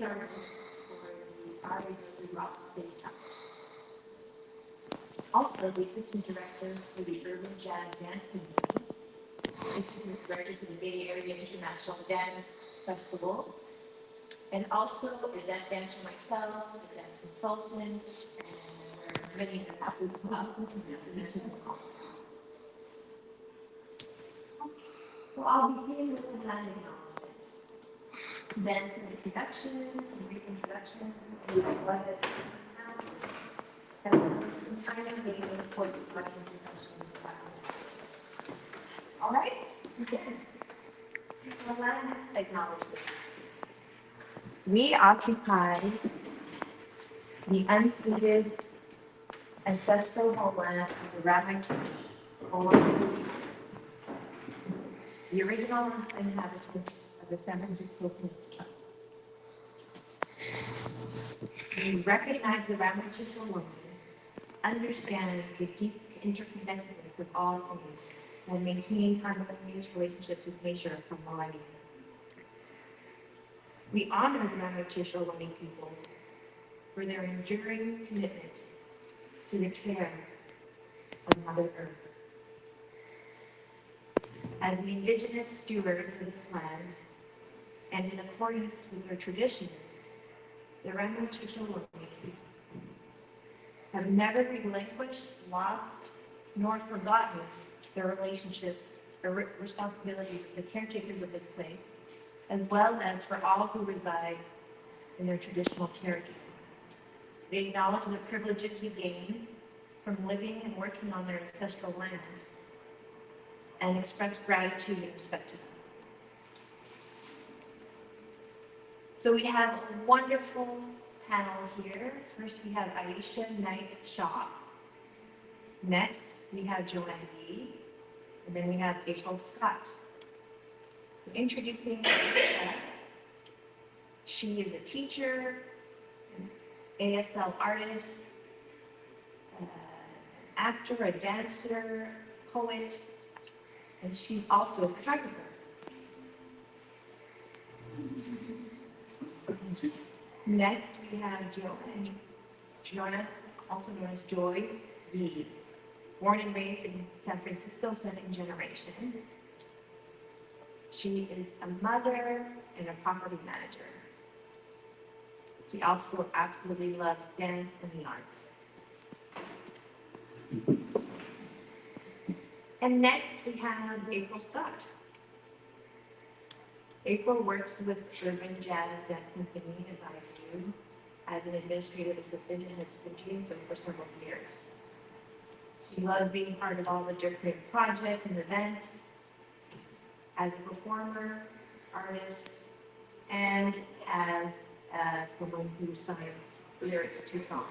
artists for the art throughout the state. Also, the assistant director for the Urban Jazz Dance Community, assistant director for the Bay Area International Dance Festival, and also a deaf dancer myself, a deaf consultant, and many other stuff. So I'll begin with an acknowledgement, then some introductions, some brief introductions, and what has happened, and then some kind of meeting for the audience discussion. All right, begin. The land acknowledgement. We occupy the unceded ancestral homeland of the Ramaytush, the original inhabitants of the San Francisco Peninsula. We recognize the Ramaytush woman, understand the deep interconnectedness of all things, and maintain harmonious relationships with nature from millennia. We honor the Ramaytush peoples for their enduring commitment to the care of Mother Earth. As the indigenous stewards of this land, and in accordance with their traditions, the Ramaytush have never relinquished, lost, nor forgotten their relationships or responsibilities as the caretakers of this place, as well as for all who reside in their traditional territory. They acknowledge the privileges we gain from living and working on their ancestral land and express gratitude and respect to them. So we have a wonderful panel here. First, we have Aisha Knight Shaw. Next, we have Joanne Yee. And then we have April Scott. Introducing Aisha, she is a teacher, an ASL artist, an actor, a dancer, poet, and she's also a photographer. Next, we have Joanna, also known as Joy Yee, born and raised in San Francisco, second generation. She is a mother and a property manager. She also absolutely loves dance and the arts. And next, we have April Scott. April works with Urban Jazz Dance Company, as I do, as an administrative assistant and has been so for several years. She loves being part of all the different projects and events as a performer, artist, and as someone who signs lyrics to songs.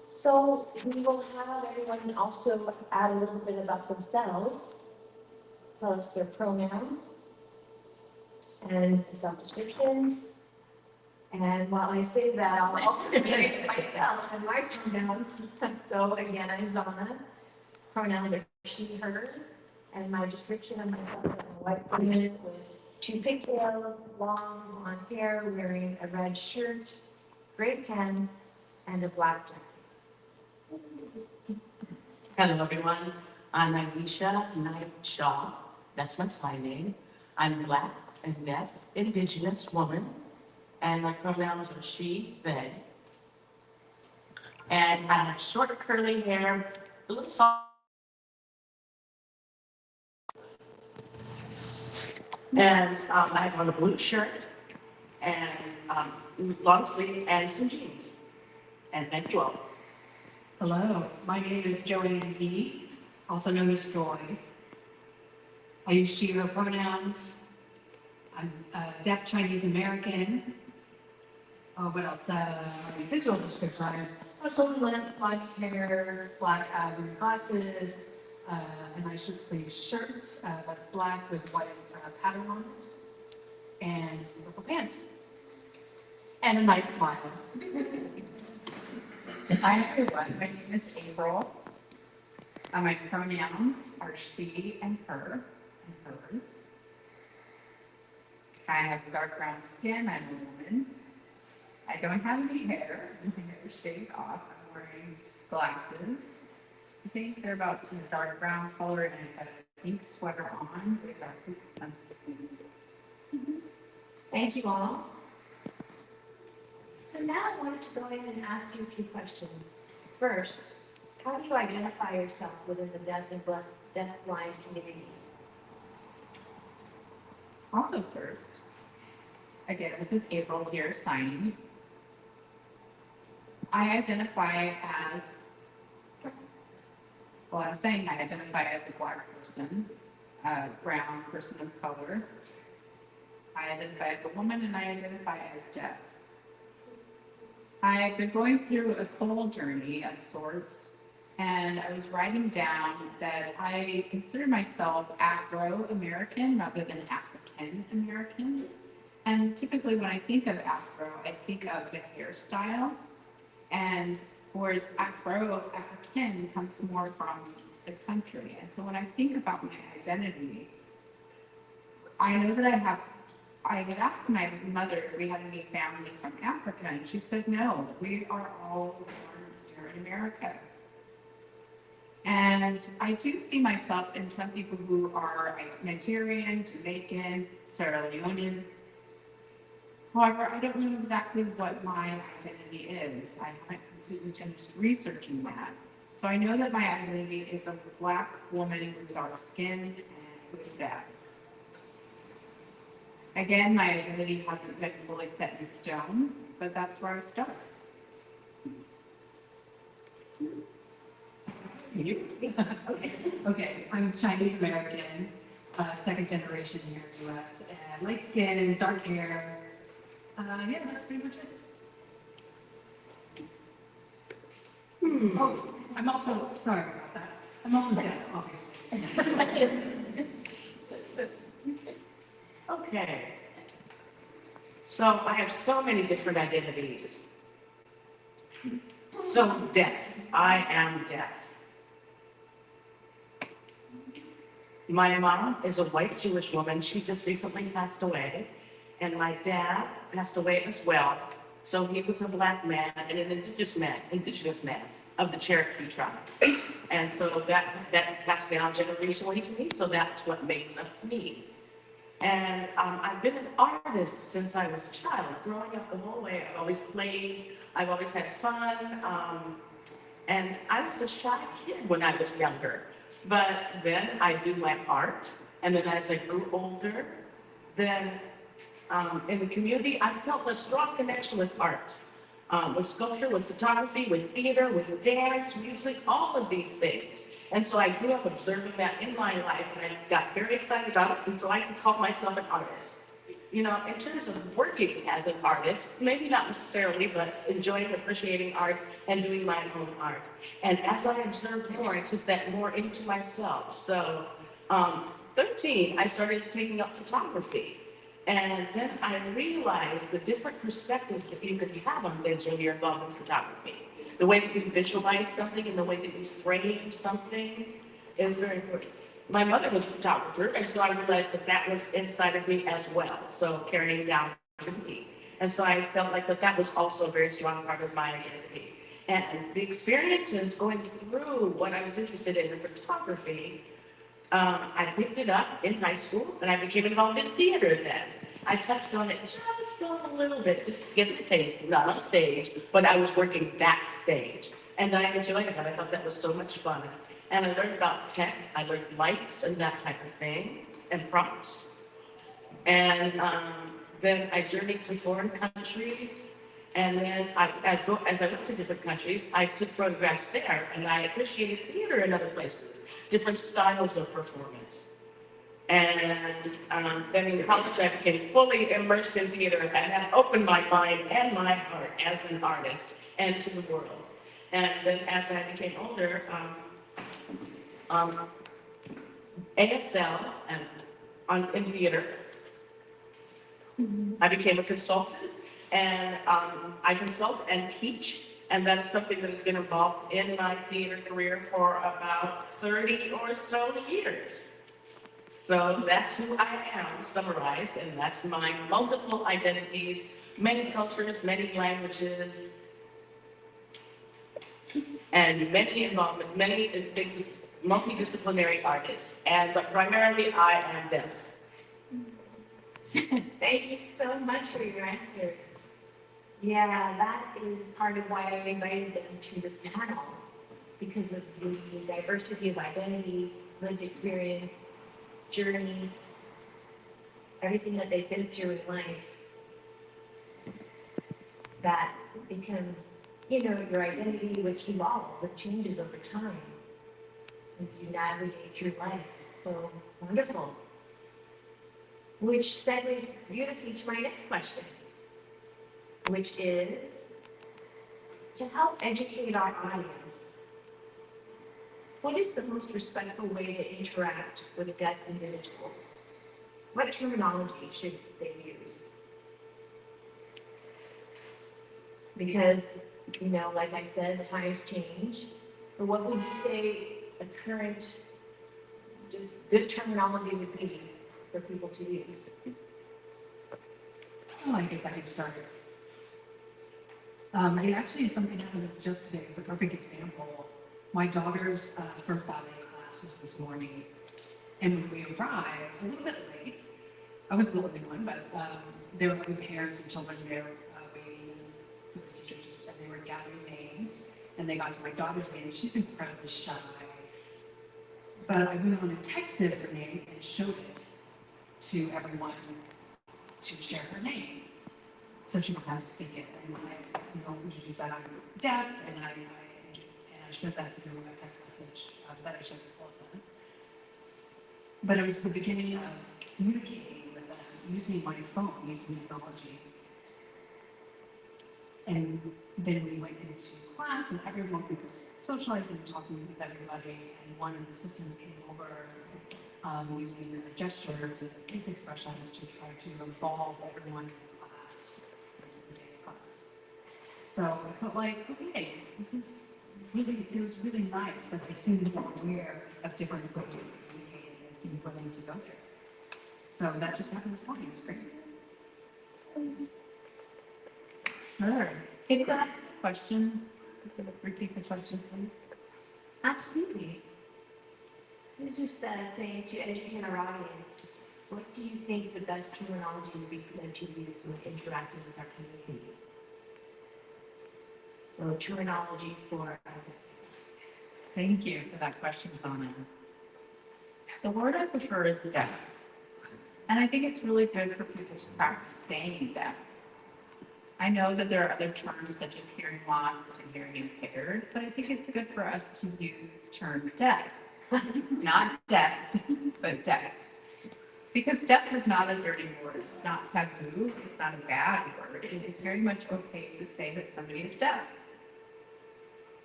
So we will have everyone also add a little bit about themselves, tell us their pronouns and self-description. And while I say that, I'll also introduce myself and my pronouns. So again, I'm Zana. Pronouns are she, her. And my description of myself is a white woman with two pigtails, long blonde hair, wearing a red shirt, gray pants, and a black jacket. Hello, everyone. I'm Aisha Knight Shaw. That's my sign name. I'm Black and deaf, indigenous woman, and my pronouns are she, they. And I have short, curly hair, a little soft. And I have on a blue shirt and long sleeve and some jeans. And thank you all. Hello, my name is Joanne Yee, also known as Joy. I use she, her pronouns. I'm deaf Chinese American. What else? My visual description. I have shoulder length, black hair, black glasses, and my shirt sleeve shirt that's black with white pattern on it, and purple pants, and a nice smile. Hi everyone, my name is April. My pronouns are she and her and hers. I have dark brown skin. I'm a woman. I don't have any hair. My hair is shaved off. I'm wearing glasses. I think they're about the dark brown color, and I have a pink sweater on. That's Thank you all. So now I wanted to go ahead and ask you a few questions. First, how do you identify yourself within the deaf and deaf-blind communities? I'll go first. Again, this is April here signing. I identify as, well, I'm saying I identify as a Black person, a brown person of color. I identify as a woman, and I identify as deaf. I've been going through a soul journey of sorts, and I was writing down that I consider myself Afro-American rather than African-American. And typically when I think of Afro, I think of the hairstyle, and whereas African comes more from the country. And so when I think about my identity, I know that I had asked my mother if we had any family from Africa, and she said, no, we are all born here in America. And I do see myself in some people who are Nigerian, Jamaican, Sierra Leonean. However, I don't know exactly what my identity is. I haven't completely finished researching that. So I know that my identity is a Black woman with dark skin and who is deaf. Again, my identity hasn't been fully set in stone, but that's where I start. Okay, I'm Chinese American, second generation here in the US, and light skin, dark hair. Yeah, that's pretty much it. Oh, I'm also, sorry about that. I'm also deaf, obviously. Okay. So I have so many different identities. So deaf. I am deaf. My mom is a white Jewish woman. She just recently passed away. And my dad passed away as well. So he was a Black man and an indigenous man of the Cherokee tribe. And so that passed down generationally to me. So that's what makes up me. And I've been an artist since I was a child. Growing up the whole way, I've always played, I've always had fun. And I was a shy kid when I was younger. But then I do my art. And then as I grew older, then in the community, I felt a strong connection with art. With sculpture, with photography, with theater, with dance, music, all of these things. And so I grew up observing that in my life, and I got very excited about it, and so I can call myself an artist. You know, in terms of working as an artist, maybe not necessarily, but enjoying, appreciating art, and doing my own art. And as I observed more, I took that more into myself. So, 13, I started taking up photography. And then I realized the different perspectives that you can have on things when you're involved in photography. The way that you visualize something and the way that you frame something is very important. My mother was a photographer, and so I realized that that was inside of me as well, so carrying down to me. And so I felt like that was also a very strong part of my identity. And the experiences going through what I was interested in photography, I picked it up in high school, and I became involved in theater then. I touched on it just a little bit, just to get a taste, not on stage, but I was working backstage. And I enjoyed it. I thought that was so much fun. And I learned about tech. I learned lights and that type of thing, and props. And then I journeyed to foreign countries. And then as I went to different countries, I took photographs there, and I appreciated theater in other places, different styles of performance. And then in college, I became fully immersed in theater, and that opened my mind and my heart as an artist and to the world. And then as I became older, ASL and in theater, I became a consultant, and I consult and teach And that's something that has been involved in my theater career for about 30 or so years. So that's who I am, summarized, and that's my multiple identities, many cultures, many languages, and many involvement, many things, multidisciplinary artists. But primarily, I am deaf. Thank you so much for your answers. Yeah, that is part of why I invited them to this panel, because of the diversity of identities, lived experience, journeys, everything that they've been through in life. That becomes, your identity, which evolves, it changes over time as you navigate through life. So wonderful. Which segues beautifully to my next question, which is to help educate our audience. What is the most respectful way to interact with deaf individuals? What terminology should they use? Because, like I said, times change. But what would you say a current, just good terminology would be for people to use? Well, I guess I can start. It actually is something that happened just today. It's a perfect example. My daughter's first ballet class was this morning, and when we arrived, a little bit late. I was the only one, but there were parents and children there waiting for the teachers, and they were gathering names. And they got to my daughter's name. She's incredibly shy, but I went on and texted her name and showed it to everyone to share her name, so she would have to speak it. And I, introduced that I'm deaf, and I showed that to them in a text message that I showed to all of them. But it was the beginning of communicating with them using my phone, using technology. And then we went into class, and everyone was socializing and talking with everybody. And one of the assistants came over using gestures and face expressions to try to involve everyone in the class. It was a dance class. So I felt like, okay, this is really, it was really nice that they seemed more aware of different ways of communicating and seemed willing to go there. So that just happened this morning. It was great. Sure. Can you ask a question? Could you repeat the question, please? Absolutely. I was just saying, to educate our audience, what do you think the best terminology would be for them to use when interacting with our community? So terminology for Thank you for that question, Sana. The word I prefer is deaf. And I think it's really good for people to practice saying deaf. I know that there are other terms such as hearing loss and hearing impaired, but I think it's good for us to use the term deaf. Not deaf, but deaf. Because deaf is not a dirty word. It's not taboo. It's not a bad word. It is very much okay to say that somebody is deaf.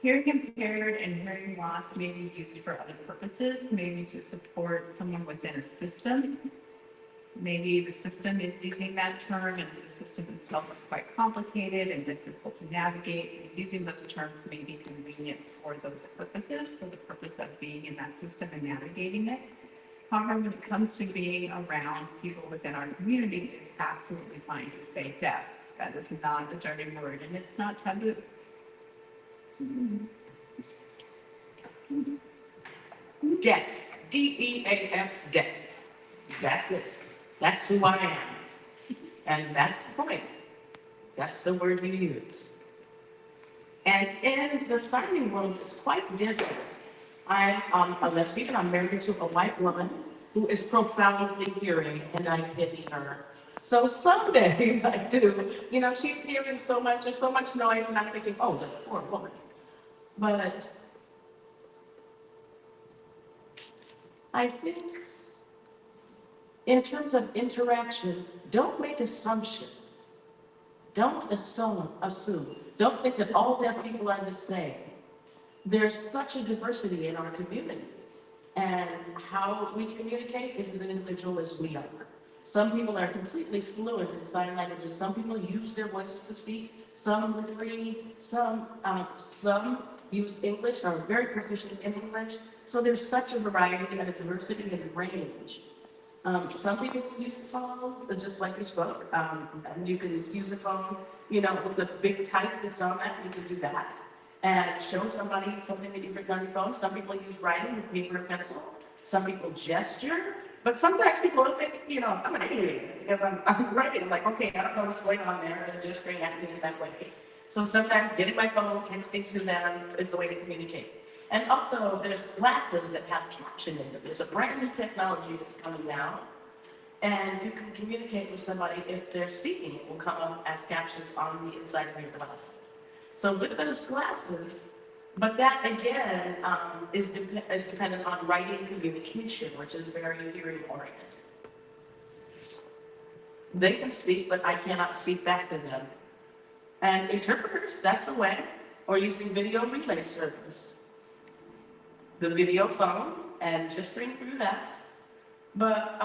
Hearing impaired and hearing lost may be used for other purposes, maybe to support someone within a system. Maybe the system is using that term and the system itself is quite complicated and difficult to navigate. And using those terms may be convenient for those purposes, for the purpose of being in that system and navigating it. However, when it comes to being around people within our community, it's absolutely fine to say deaf. That is not a dirty word and it's not taboo. Deaf. D-E-A-F, deaf. That's it. That's who I am. And that's the point. That's the word you use. And in the signing world, it's quite different. I'm a lesbian. I'm married to a white woman who is profoundly hearing, and I pity her. So some days I do, she's hearing so much, there's so much noise, and I'm thinking, oh, the poor woman. But I think in terms of interaction, don't make assumptions. Don't assume. Don't think that all deaf people are the same. There's such a diversity in our community. And how we communicate is as individual as we are. Some people are completely fluent in sign language, and some people use their voices to speak some would read, some use English, are very proficient in English. So there's such a variety and a diversity and range. Some people use the phone, just like you spoke. And you can use the phone, you know, with the big type that's on that, you can do that. And show somebody something that you've written on your phone. Some people use writing with paper and pencil. Some people gesture. But sometimes people think, you know, I'm an idiot because I'm writing. I'm like, okay, I don't know what's going on there. They're gesturing at me in that way. So sometimes getting my phone, texting to them is the way to communicate. And also, there's glasses that have captioning. There's a brand new technology that's coming now. And you can communicate with somebody if they're speaking. It will come up as captions on the inside of your glasses. So with those glasses, but that again is dependent on writing communication, which is very hearing oriented. They can speak, but I cannot speak back to them. And interpreters, that's a way, or using video relay service. The video phone and just ring through that. But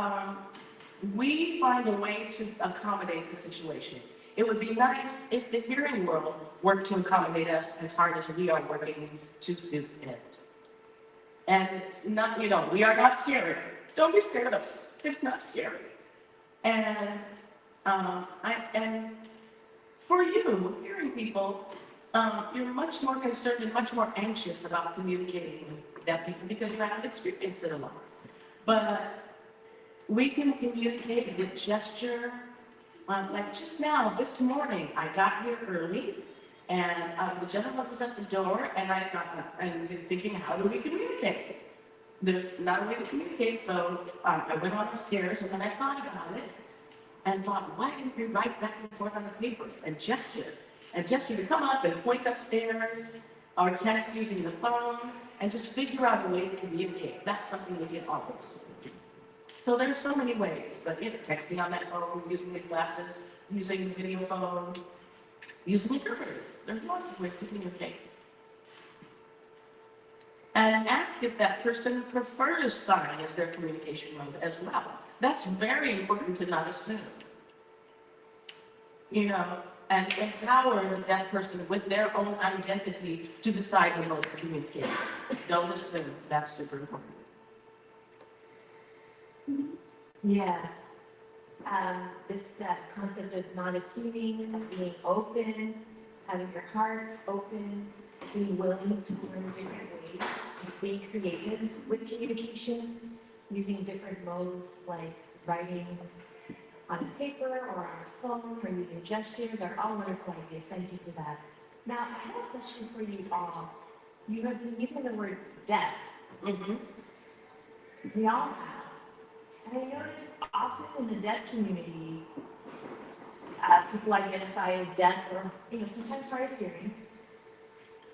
we find a way to accommodate the situation. It would be nice if the hearing world worked to accommodate us as hard as we are working to suit it. And it's not, you know, we are not scary. Don't be scared of us. It's not scary. And and for you, hearing people, you're much more concerned and much more anxious about communicating with deaf people because you haven't experienced it a lot. But we can communicate with gesture. Like just now, this morning, I got here early, and the gentleman was at the door, and I'm thinking, how do we communicate? There's not a way to communicate, so I went on upstairs, and then I thought about it, and thought, why didn't we write back and forth on the paper and gesture to come up and point upstairs, or text using the phone, and just figure out a way to communicate. That's something we can always do. So there's so many ways, but you know, texting on that phone, using these glasses, using the video phone, using interpreters. There's lots of ways to communicate. And ask if that person prefers sign as their communication mode as well. That's very important to not assume. You know, and empower the deaf person with their own identity to decide the mode of communication. Don't assume. That's super important. Yes. That concept of not assuming, being open, having your heart open, being willing to learn different ways, being creative with communication, using different modes like writing on a paper or on a phone or using gestures are all wonderful ideas. Thank you for that. Now, I have a question for you all. You have been using the word deaf. Mm-hmm. We all have. And I notice often in the deaf community, people identify as deaf or, you know, sometimes hard of hearing.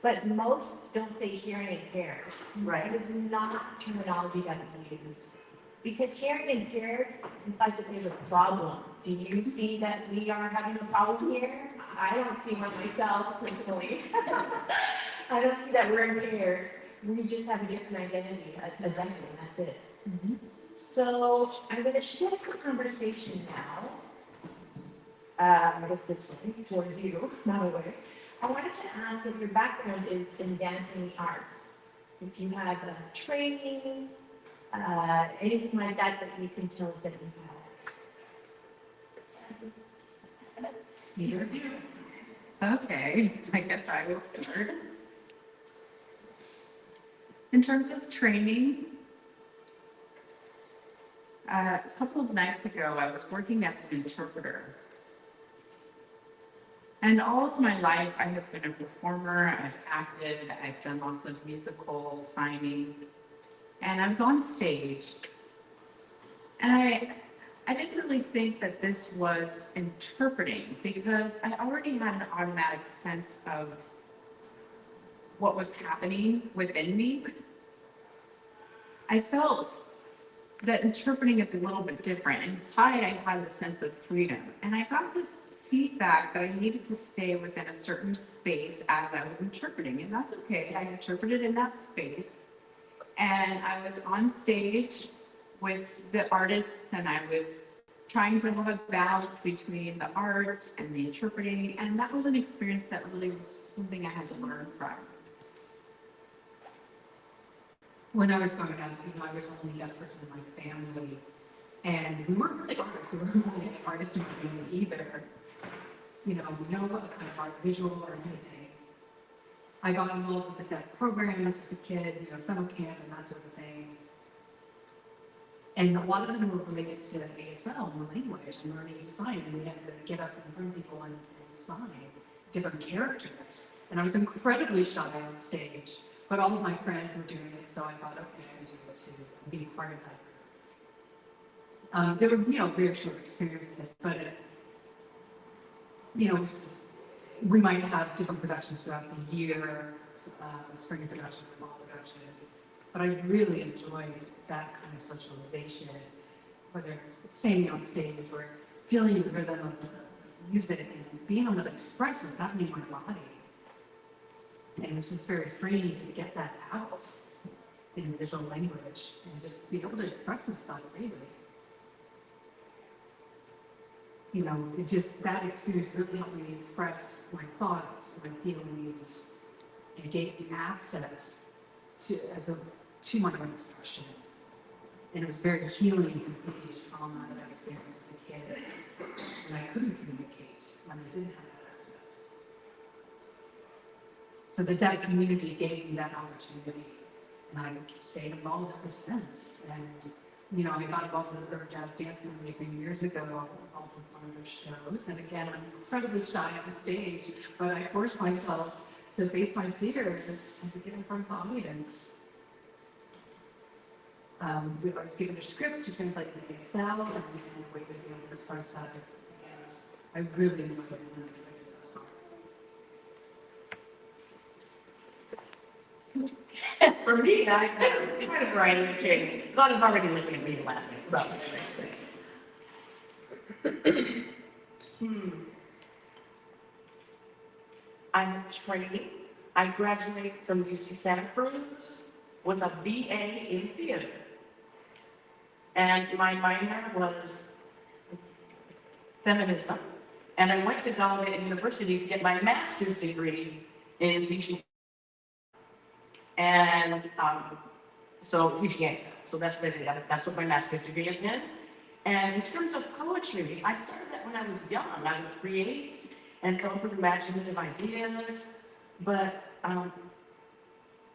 But most don't say hearing impaired. Right. It is not terminology that we use. Because hearing impaired implies that there's a problem. Do you see that we are having a problem here? I don't see one myself personally. I don't see that we're impaired. We just have a different identity, a deaf one, that's it. Mm-hmm. So I'm going to shift the conversation now. I guess this way, towards you, not away. I wanted to ask if your background is in dancing arts. If you have training, anything like that that you can tell us that you have. Neither of you. Okay, I guess I will start. In terms of training, a couple of nights ago, I was working as an interpreter. And all of my life, I have been a performer, I've acted, I've done lots of musical signing, and I was on stage. And I didn't really think that this was interpreting because I already had an automatic sense of what was happening within me. I felt that interpreting is a little bit different. Inside, I had a sense of freedom. And I got this feedback that I needed to stay within a certain space as I was interpreting. And that's okay. I interpreted in that space. And I was on stage with the artists and I was trying to have a balance between the art and the interpreting. And that was an experience that really was something I had to learn from. When I was growing up, I was the only deaf person in my family, and we weren't really artists. We weren't really artists in my family either. No kind of art, visual or anything. I got involved with the deaf programs as a kid, summer camp and that sort of thing. And a lot of them were related to ASL and the language and learning to sign. And we had to get up in front of people and sign different characters. And I was incredibly shy on stage, but all of my friends were doing it, so I thought, okay, I can do it too, be part of that. There were, very short experiences, but it's just, we might have different productions throughout the year, spring production, fall production, but I really enjoyed that kind of socialization, whether it's standing on stage or feeling the rhythm of the music and being able to express what's happening in my body. And it's just very freeing to get that out in visual language and just be able to express myself freely. That experience really helped me express my thoughts, my feelings, and gave me access to my own expression. And it was very healing from previous trauma that I experienced as a kid. And I couldn't communicate when I didn't have that access. So the deaf community gave me that opportunity. And I stayed involved ever since. And I got involved with the Urban Jazz Dance Movie a few years ago, involved with one of their shows. And again, I'm incredibly shy on the stage, but I forced myself to face my fears and to get in front of the audience. I was given a script to translate into Excel, and a way to be able to start that. I really enjoyed it and enjoyed it this far. For me, I kind of variety of training. Zana's already looking at me and laughing about what you're saying. I'm training. I graduated from UC Santa Cruz with a BA in theater. And my minor was feminism. And I went to Gallaudet University to get my master's degree in teaching. And so teaching ASL. So that's what my master's degree is in. And in terms of poetry, I started that when I was young. I would create and come up with imaginative ideas. But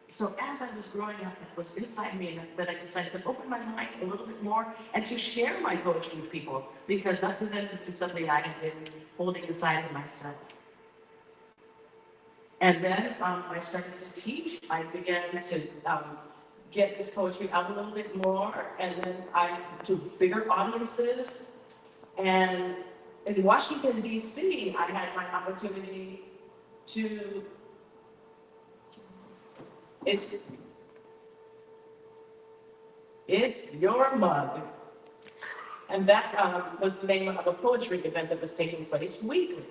so as I was growing up, it was inside me that I decided to open my mind a little bit more and to share my poetry with people, because that was something I had been holding inside of myself. And then I started to teach. I began to get this poetry out a little bit more, and then to bigger audiences. And in Washington, D.C., I had my opportunity to It's Your Mug. And that was the name of a poetry event that was taking place weekly.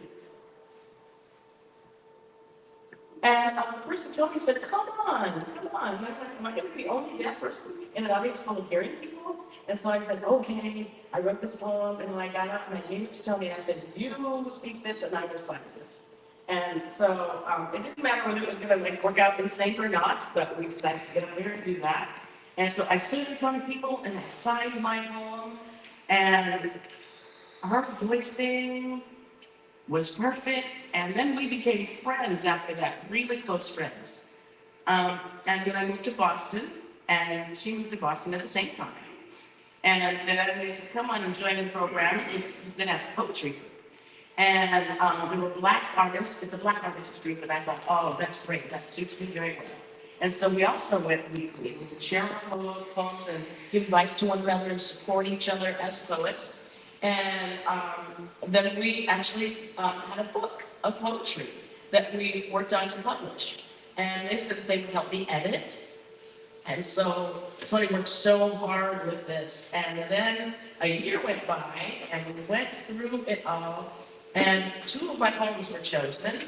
And the person told me, said, come on. And I'm like, am I going to be the only deaf person in an audience full of hearing people? And so I said, okay. I wrote this poem, and when I got up, and I gave it to Tony, and I said, you speak this, and I recite this. And so it didn't matter whether it was going to work out in sync or not, but we decided to get up there and do that. And so I stood in front of people, and I signed my poem, and her voicing was perfect, and then we became friends after that, really close friends. And then I moved to Boston, and she moved to Boston at the same time. And then they said, come on and join the program. It's the Nest Poetry Group. And there were Black artists. It's a Black artists group, and I thought, oh, that's great. That suits me very well. And so we also went weekly to share our poems and give advice to one another and support each other as poets. And then we actually had a book of poetry that we worked on to publish. And they said that they would help me edit. And so Tony worked so hard with this. And then a year went by, and we went through it all. And 2 of my poems were chosen.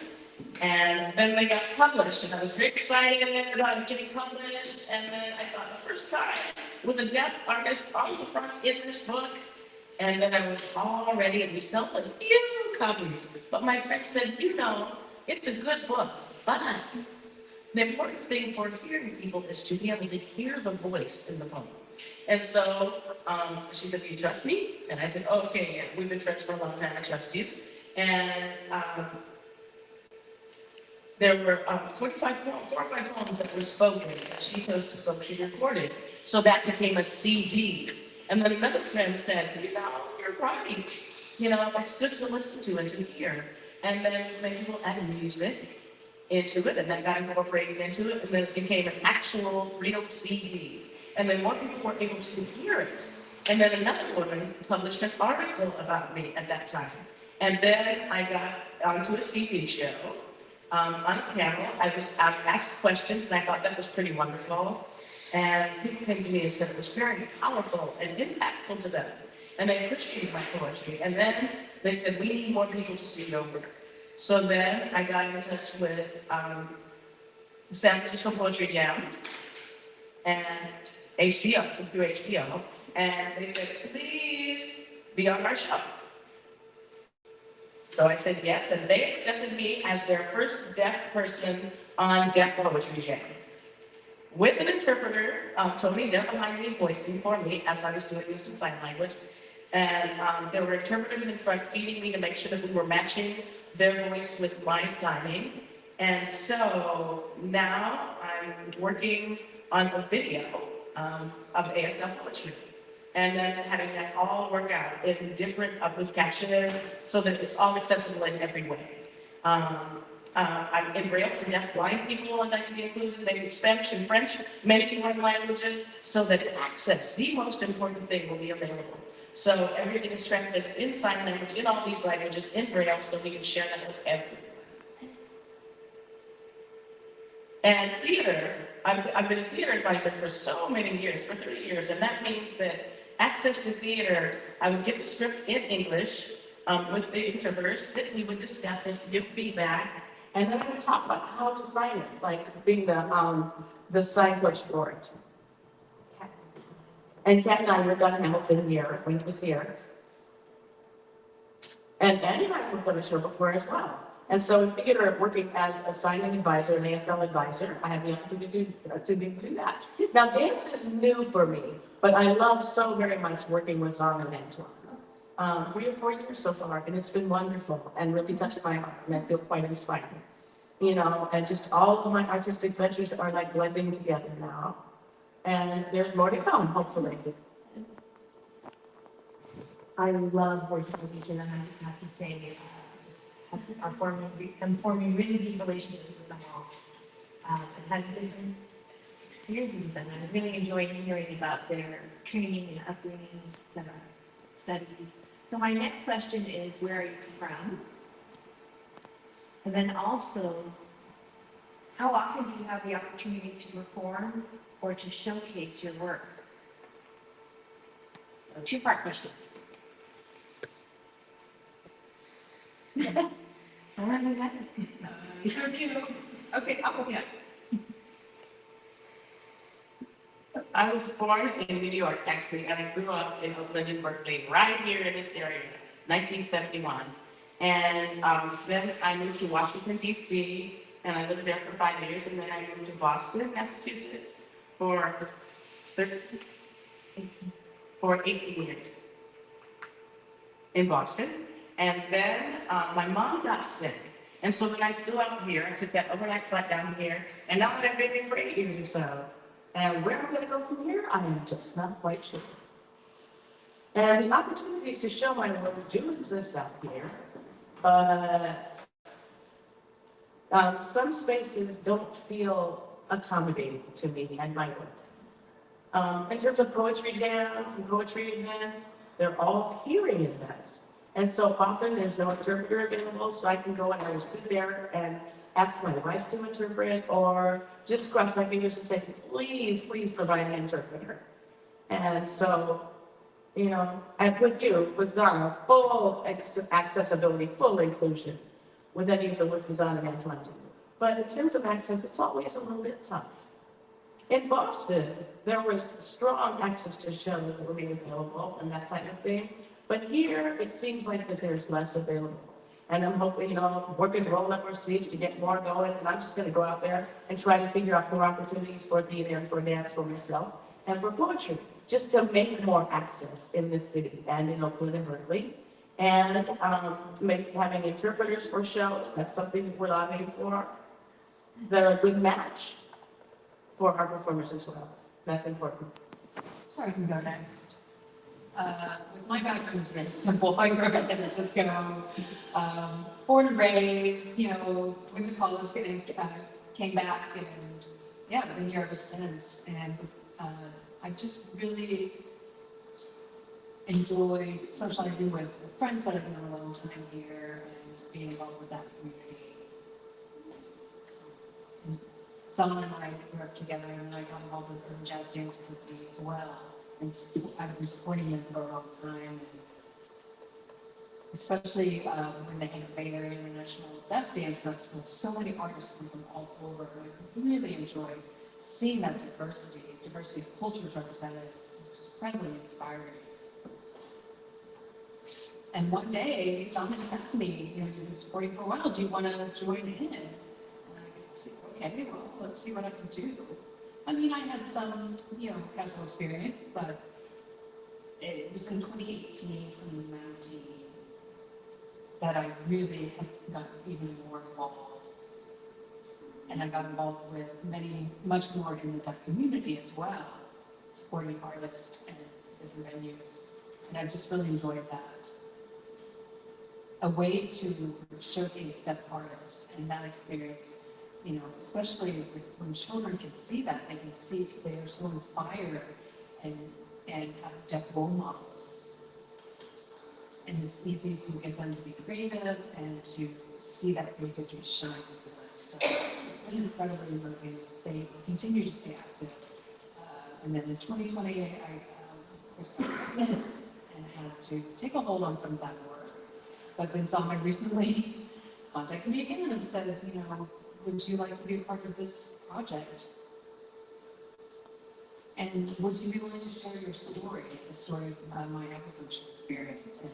And then they got published, and I was very excited about getting published. And then I thought, the first time with a deaf artist on the front in this book. And then I was all ready, and we sold a few copies. But my friend said, it's a good book, but the important thing for hearing people is to be able to hear the voice in the poem. And so she said, do you trust me? And I said, oh, okay, yeah, we've been friends for a long time, I trust you. And there were 4 or 5 poems that were spoken, and she chose to spoke, she recorded. So that became a CD. And then another friend said, you're right. It's good to listen to and to hear. And then people added music into it, and that got incorporated into it, and then it became an actual real CD. And then more people were able to hear it. And then another woman published an article about me at that time. And then I got onto a TV show on a panel. I was asked questions, and I thought that was pretty wonderful. And people came to me and said it was very powerful and impactful to them. And they appreciated my poetry. And then they said, we need more people to see your work. So then I got in touch with San Francisco Poetry Jam and HBO, through HBO, and they said, please be on our show. So I said yes, and they accepted me as their first deaf person on Deaf Poetry Jam. With an interpreter, Tony, there behind me, voicing for me as I was doing this in sign language. And there were interpreters in front feeding me to make sure that we were matching their voice with my signing. And so now I'm working on a video of ASL poetry. And then having that all work out in different, with captioning, so that it's all accessible in every way. I'm in Braille for deaf blind people. I'd like to be included. Maybe Spanish and French, many foreign languages, so that access, the most important thing, will be available. So everything is translated in sign language, in all these languages, in Braille, so we can share that with everyone. And theater, I've been a theater advisor for so many years, for 30 years, and that means that access to theater, I would get the script in English with the interpreters, we would discuss it, give feedback, and then I would talk about how to sign it, like being the sign coach for it. And Kat and I worked on Hamilton here, Frank was here. And Annie and I worked on the show before as well. And so in theater, working as a signing advisor, an ASL advisor, I had the opportunity to do that. Now, dance is new for me, but I love so very much working with Zara and Antoine. 3 or 4 years so far, and it's been wonderful and really touched my heart, and I feel quite inspired. And just all of my artistic ventures are like blending together now. And there's more to come, hopefully. I love working with each other, and I just have to say, I'm forming really deep relationships with them all. I've had different experiences with them, and I really enjoyed hearing about their training and upbringing, studies. So my next question is, where are you from? And then also, how often do you have the opportunity to perform or to showcase your work? So, 2-part question. Okay, I'll go ahead. I was born in New York, actually, and I grew up in Oakland and Berkeley, right here in this area, 1971. And then I moved to Washington, D.C., and I lived there for 5 years, and then I moved to Boston, Massachusetts for 18 years in Boston. And then my mom got sick. And so then I flew out here, I took that overnight flight down here, and now I've been here for 8 years or so. And where I'm going to go from here, I am just not quite sure. And the opportunities to show my work do exist out here, but some spaces don't feel accommodating to me and my work. In terms of poetry jams and poetry events, they're all hearing events. And so often there's no interpreter available, so I can go and I will sit there and ask my wife to interpret, or just cross my fingers and say, please, please provide an interpreter. And so, and with you, with Zara, full accessibility, full inclusion with any of the work Zara and Antoine do. But in terms of access, it's always a little bit tough. In Boston, there was strong access to shows that were being available and that type of thing. But here, it seems like that there's less available. And I'm hoping, working, rolling up our sleeves to get more going. And I'm just gonna go out there and try to figure out more opportunities for theater and for dance for myself and for poetry, just to make more access in this city and in Oakland and Berkeley. And having interpreters for shows, that's something that we're lobbying for, that are a good match for our performers as well. That's important. Sure, I can go next. With my background is very simple. I grew up in San Francisco, born and raised, went to college, came back, and yeah, been here ever since. And I just really enjoy socializing with friends that have been a long time here and being involved with that community. Someone and I grew up together, and I got involved with urban jazz dance company as well. And I've been supporting them for a long time. Especially when they had a Bay Area International Deaf Dance Festival, so many artists come from all over. And I really enjoy seeing that diversity of cultures represented. It's incredibly inspiring. And one day, someone just asked me, you've been supporting for a while, do you want to join in? And I could see, okay, well, let's see what I can do. I mean, I had some, casual experience, but it was in 2018, 2019 that I really got even more involved. And I got involved with much more in the deaf community as well, supporting artists and different venues. And I just really enjoyed that. A way to showcase deaf artists and that experience, especially when children can see that, they can see they are so inspired and have deaf role models. And it's easy to get them to be creative and to see that creativity shine with us. So it's been incredibly moving to continue to stay active. And then in 2020, I was pregnant and had to take a hold on some of that work. But then someone recently contacted me again and said, would you like to be a part of this project? And would you be willing to share your story, the story of my agricultural experience?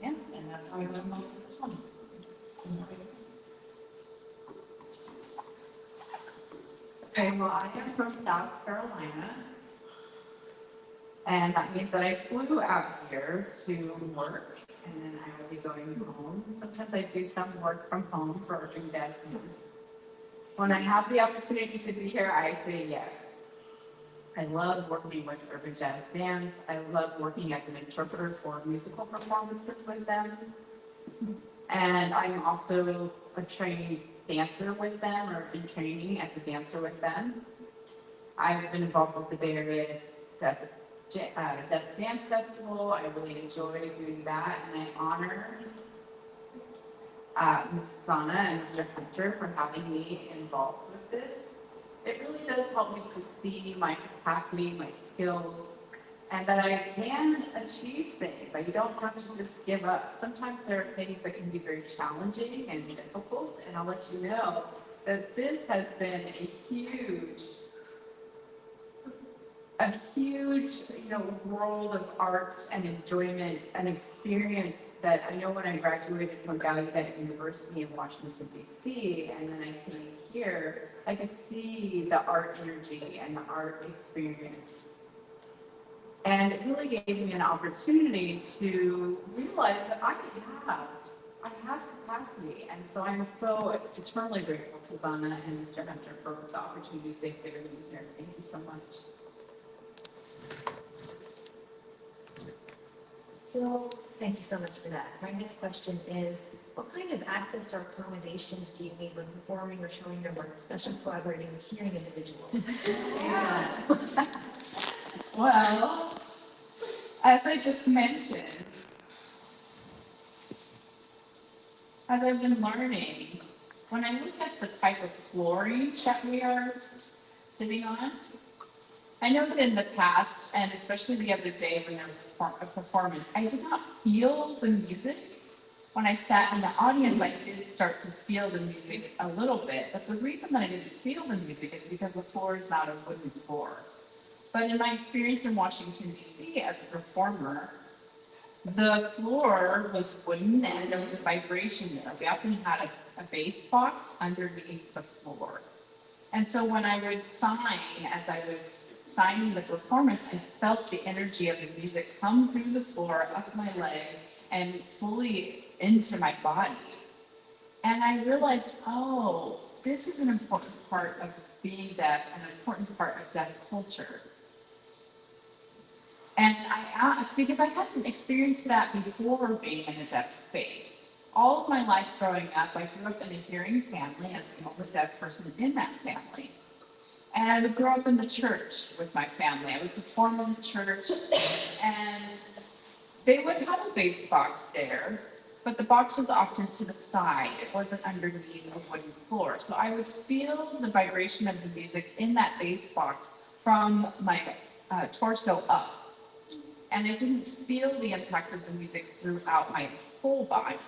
And that's how I got involved with this one. Okay, well, I am from South Carolina, and that means that I flew out here to work, and then I will be going home. Sometimes I do some work from home for urban jazz dance. When I have the opportunity to be here, I say yes. I love working with urban jazz dance. I love working as an interpreter for musical performances with them. And I'm also a trained dancer with them, or in training as a dancer with them. I've been involved with the Bay Area Deaf Dance Festival. I really enjoy doing that, and I honor Ms. Sana and Mr. Hunter for having me involved with this. It really does help me to see my capacity, my skills, and that I can achieve things. I don't have to just give up. Sometimes there are things that can be very challenging and difficult, and I'll let you know that this has been a huge, world of arts and enjoyment and experience that I know when I graduated from Gallaudet University in Washington, D.C., and then I came here, I could see the art energy and the art experience. And it really gave me an opportunity to realize that I have capacity. And so I'm so eternally grateful to Zana and Mr. Hunter for the opportunities they've given me here. Thank you so much. So, thank you so much for that. My next question is, what kind of access or accommodations do you need when performing or showing your work, especially collaborating with hearing individuals? Well, as I just mentioned, as I've been learning, when I look at the type of flooring that we are sitting on, I know that in the past, and especially the other day when there was a performance, I did not feel the music. When I sat in the audience, I did start to feel the music a little bit, but the reason that I didn't feel the music is because the floor is not a wooden floor. But in my experience in Washington, D.C. as a performer, The floor was wooden and there was a vibration there. We often had a bass box underneath the floor. And so when I would sign, as I was signing the performance, I felt the energy of the music come through the floor, up my legs, and fully into my body. And I realized, oh, this is an important part of being deaf, an important part of deaf culture. And because I hadn't experienced that before being in a deaf space. All of my life growing up, I grew up in a hearing family as the only deaf person in that family. And I would grow up in the church with my family. I would perform in the church, and they would have a bass box there, but the box was often to the side. It wasn't underneath a wooden floor. So I would feel the vibration of the music in that bass box from my torso up. And I didn't feel the impact of the music throughout my whole body.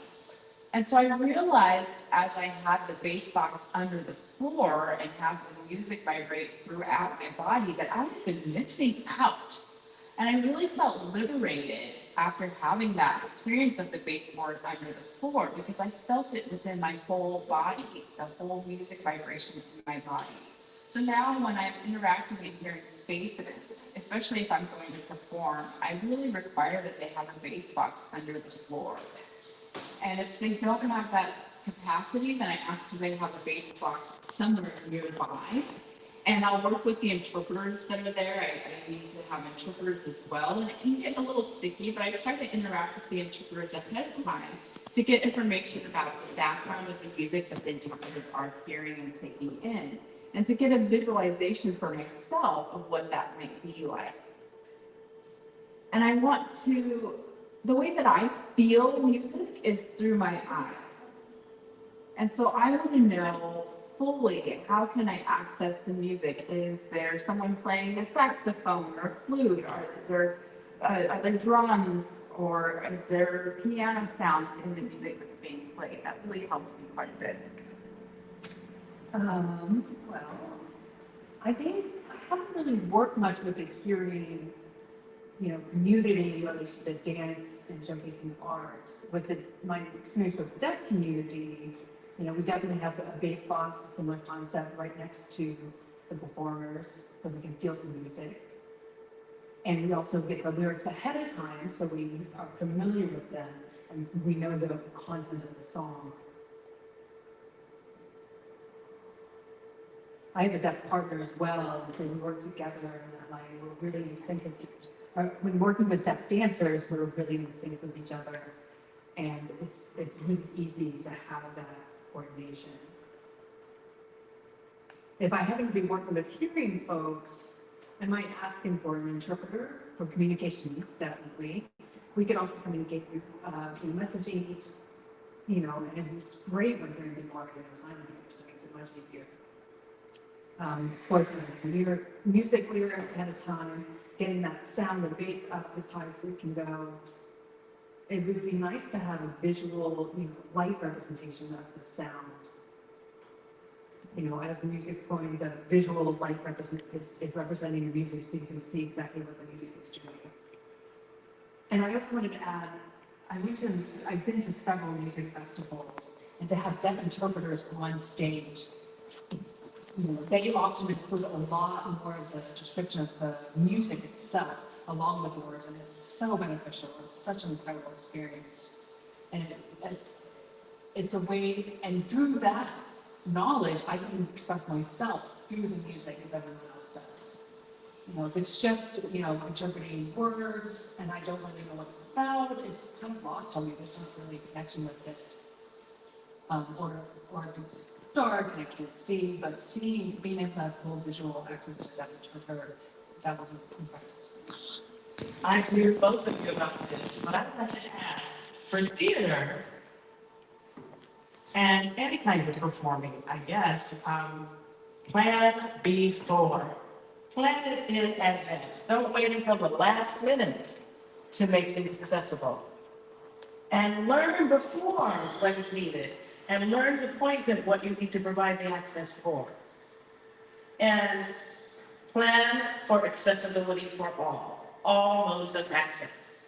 And so I realized as I had the bass box under the floor and had the music vibrate throughout my body that I had been missing out. And I really felt liberated after having that experience of the baseboard under the floor because I felt it within my whole body, the whole music vibration in my body. So now when I'm interacting in hearing spaces, especially if I'm going to perform, I really require that they have a bass box under the floor. And if they don't have that capacity, then I ask do they have a bass box somewhere nearby. And I'll work with the interpreters that are there. I need to have interpreters as well. And it can get a little sticky, but I try to interact with the interpreters ahead of time to get information about the background of the music that the interpreters are hearing and taking in, and to get a visualization for myself of what that might be like. And I want to, the way that I feel music is through my eyes. And so I want to know fully how can I access the music? Is there someone playing a saxophone or flute, or is there are there drums, or is there piano sounds in the music that's being played? That really helps me quite a bit. Well, I think I haven't really worked much with the hearing, community, whether it's the dance and showcasing art. With my experience with the deaf community, we definitely have a bass box, similar concept, right next to the performers, so we can feel the music. And we also get the lyrics ahead of time, so we are familiar with them and we know the content of the song. I have a deaf partner as well, and so we work together in that way. We're really in sync with when working with deaf dancers, we're really in sync with each other. And it's really easy to have that coordination. If I happen to be working with hearing folks, I might ask him for an interpreter for communication needs, definitely. We could also communicate through messaging, and it's great when they're in marketing or sign language, that makes it much easier. Of course, music lyrics ahead of time, getting that sound, the bass up as high as it can go. It would be nice to have a visual, light representation of the sound. As the music's going, the visual light is representing the music so you can see exactly what the music is doing. And I also wanted to add, I've been to several music festivals, and to have deaf interpreters on stage, they often include a lot more of the description of the music itself along the words, and it's so beneficial. It's such an incredible experience. And it's a way, and through that knowledge, I can express myself through the music as everyone else does. If it's just, interpreting words and I don't really know what it's about, it's kind of lost on me. There's not really a connection with it. Or if it's dark and I can't see, but being able to have full visual access to that interpreter, that was an incredible experience. I agree with both of you about this, but I'd like to add, for theater and any kind of performing, I guess, plan before. Plan it in advance. Don't wait until the last minute to make things accessible. And learn before what is needed. And learn the point of what you need to provide the access for. And plan for accessibility for all modes of access.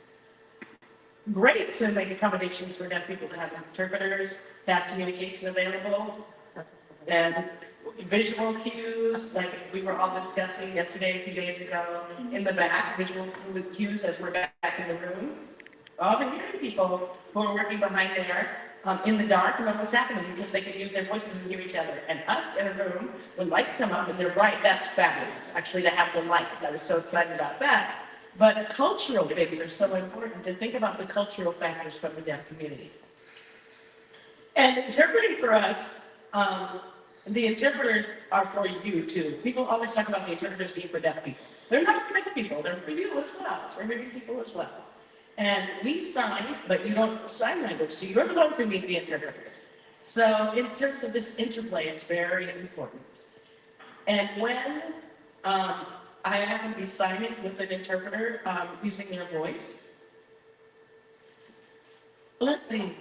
great to make accommodations for deaf people to have interpreters, to have communication available, and visual cues, like we were all discussing yesterday, 2 days ago, in the back, visual cues as we're back in the room. All the hearing people who are working behind there in the dark know what's happening because they can use their voices and hear each other. And us in a room, when lights come up and they're bright, that's fabulous. Actually, to have the lights, I was so excited about that. But cultural things are so important to think about the cultural factors from the deaf community. And interpreting for us, the interpreters are for you too. People always talk about the interpreters being for deaf people. They're not for deaf people, they're for you as well, for hearing people as well. And we sign, but you don't sign language, so you're the ones who need the interpreters. So in terms of this interplay, it's very important. And when I happen to be signing with an interpreter using their voice, let's see.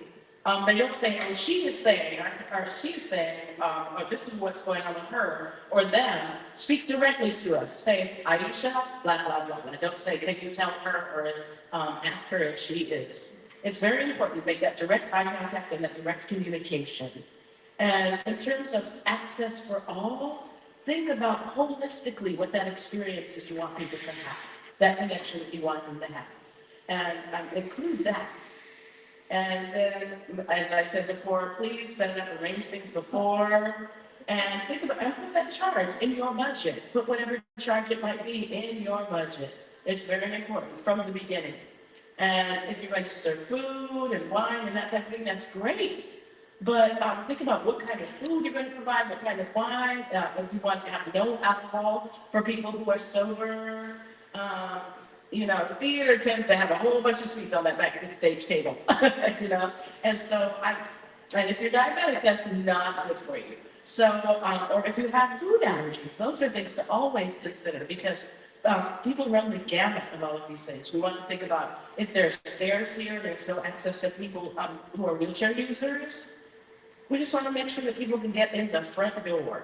They don't say, oh, she is saying, or she is saying, or this is what's going on with her, or them. Speak directly to us. Say, Aisha, blah, blah, blah, blah. Don't say, can you tell her, or ask her if she is. It's very important to make that direct eye contact and that direct communication. And in terms of access for all, think about holistically what that experience is you want people to have, that connection that you want them to have. And include that. And then, as I said before, please set up, arrange things before, and think about, and put that charge in your budget. Put whatever charge it might be in your budget. It's very important from the beginning. And if you're going to serve food and wine and that type of thing, that's great. But think about what kind of food you're going to provide, what kind of wine, if you want to have no alcohol for people who are sober. You know, the theater tends to have a whole bunch of sweets on that backstage table, you know, and so and if you're diabetic, that's not good for you. So, or if you have food allergies, those are things to always consider because people run the gamut of all of these things. We want to think about if there's stairs here, there's no access to people who are wheelchair users. We just want to make sure that people can get in the front door.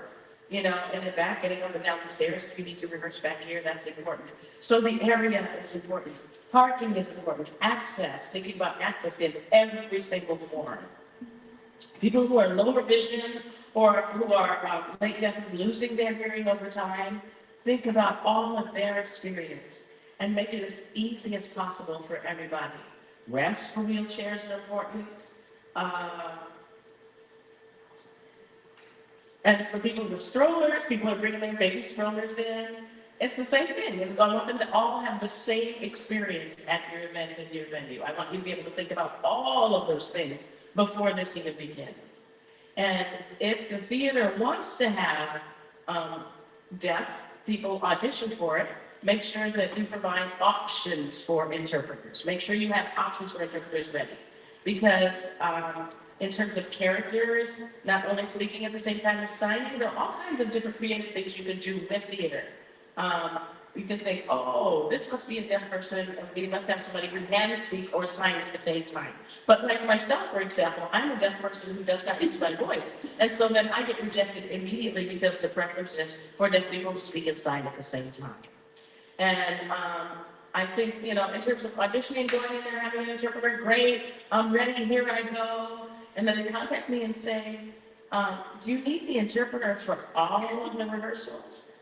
You know, in the back, getting up and down the stairs, if you need to reverse back here, that's important. So the area is important. Parking is important. Access, thinking about access in every single form. People who are lower vision or who are late deaf and losing their hearing over time, think about all of their experience and make it as easy as possible for everybody. Ramps for wheelchairs are important. And for people with strollers, people are bringing their baby strollers in. It's the same thing. I want them to all have the same experience at your event and your venue. I want you to be able to think about all of those things before this even begins. And if the theater wants to have deaf people audition for it, make sure that you provide options for interpreters. Make sure you have options for interpreters ready. Because in terms of characters, not only speaking at the same time as signing, there are all kinds of different creative things you can do with theater. You can think, oh, this must be a deaf person, or we must have somebody who can speak or sign at the same time. But like myself, for example, I'm a deaf person who does not use my voice. And so then I get rejected immediately because the preference is for deaf people to speak and sign at the same time. And I think, you know, in terms of auditioning, going in there, having an interpreter, great, I'm ready, here I go. And then they contact me and say, do you need the interpreter for all of the rehearsals?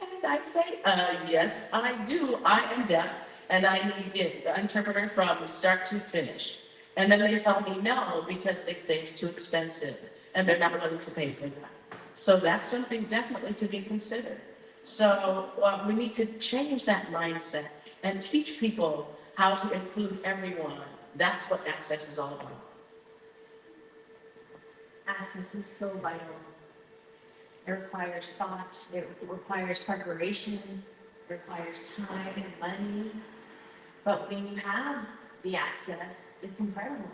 And I say, yes, I do. I am deaf, and I need the interpreter from start to finish. And then they tell me no, because they say it's too expensive, and they're not willing to pay for that. So that's something definitely to be considered. So we need to change that mindset and teach people how to include everyone. That's what access is all about. Access is so vital. It requires thought, it requires preparation, it requires time and money. But when you have the access, it's incredible.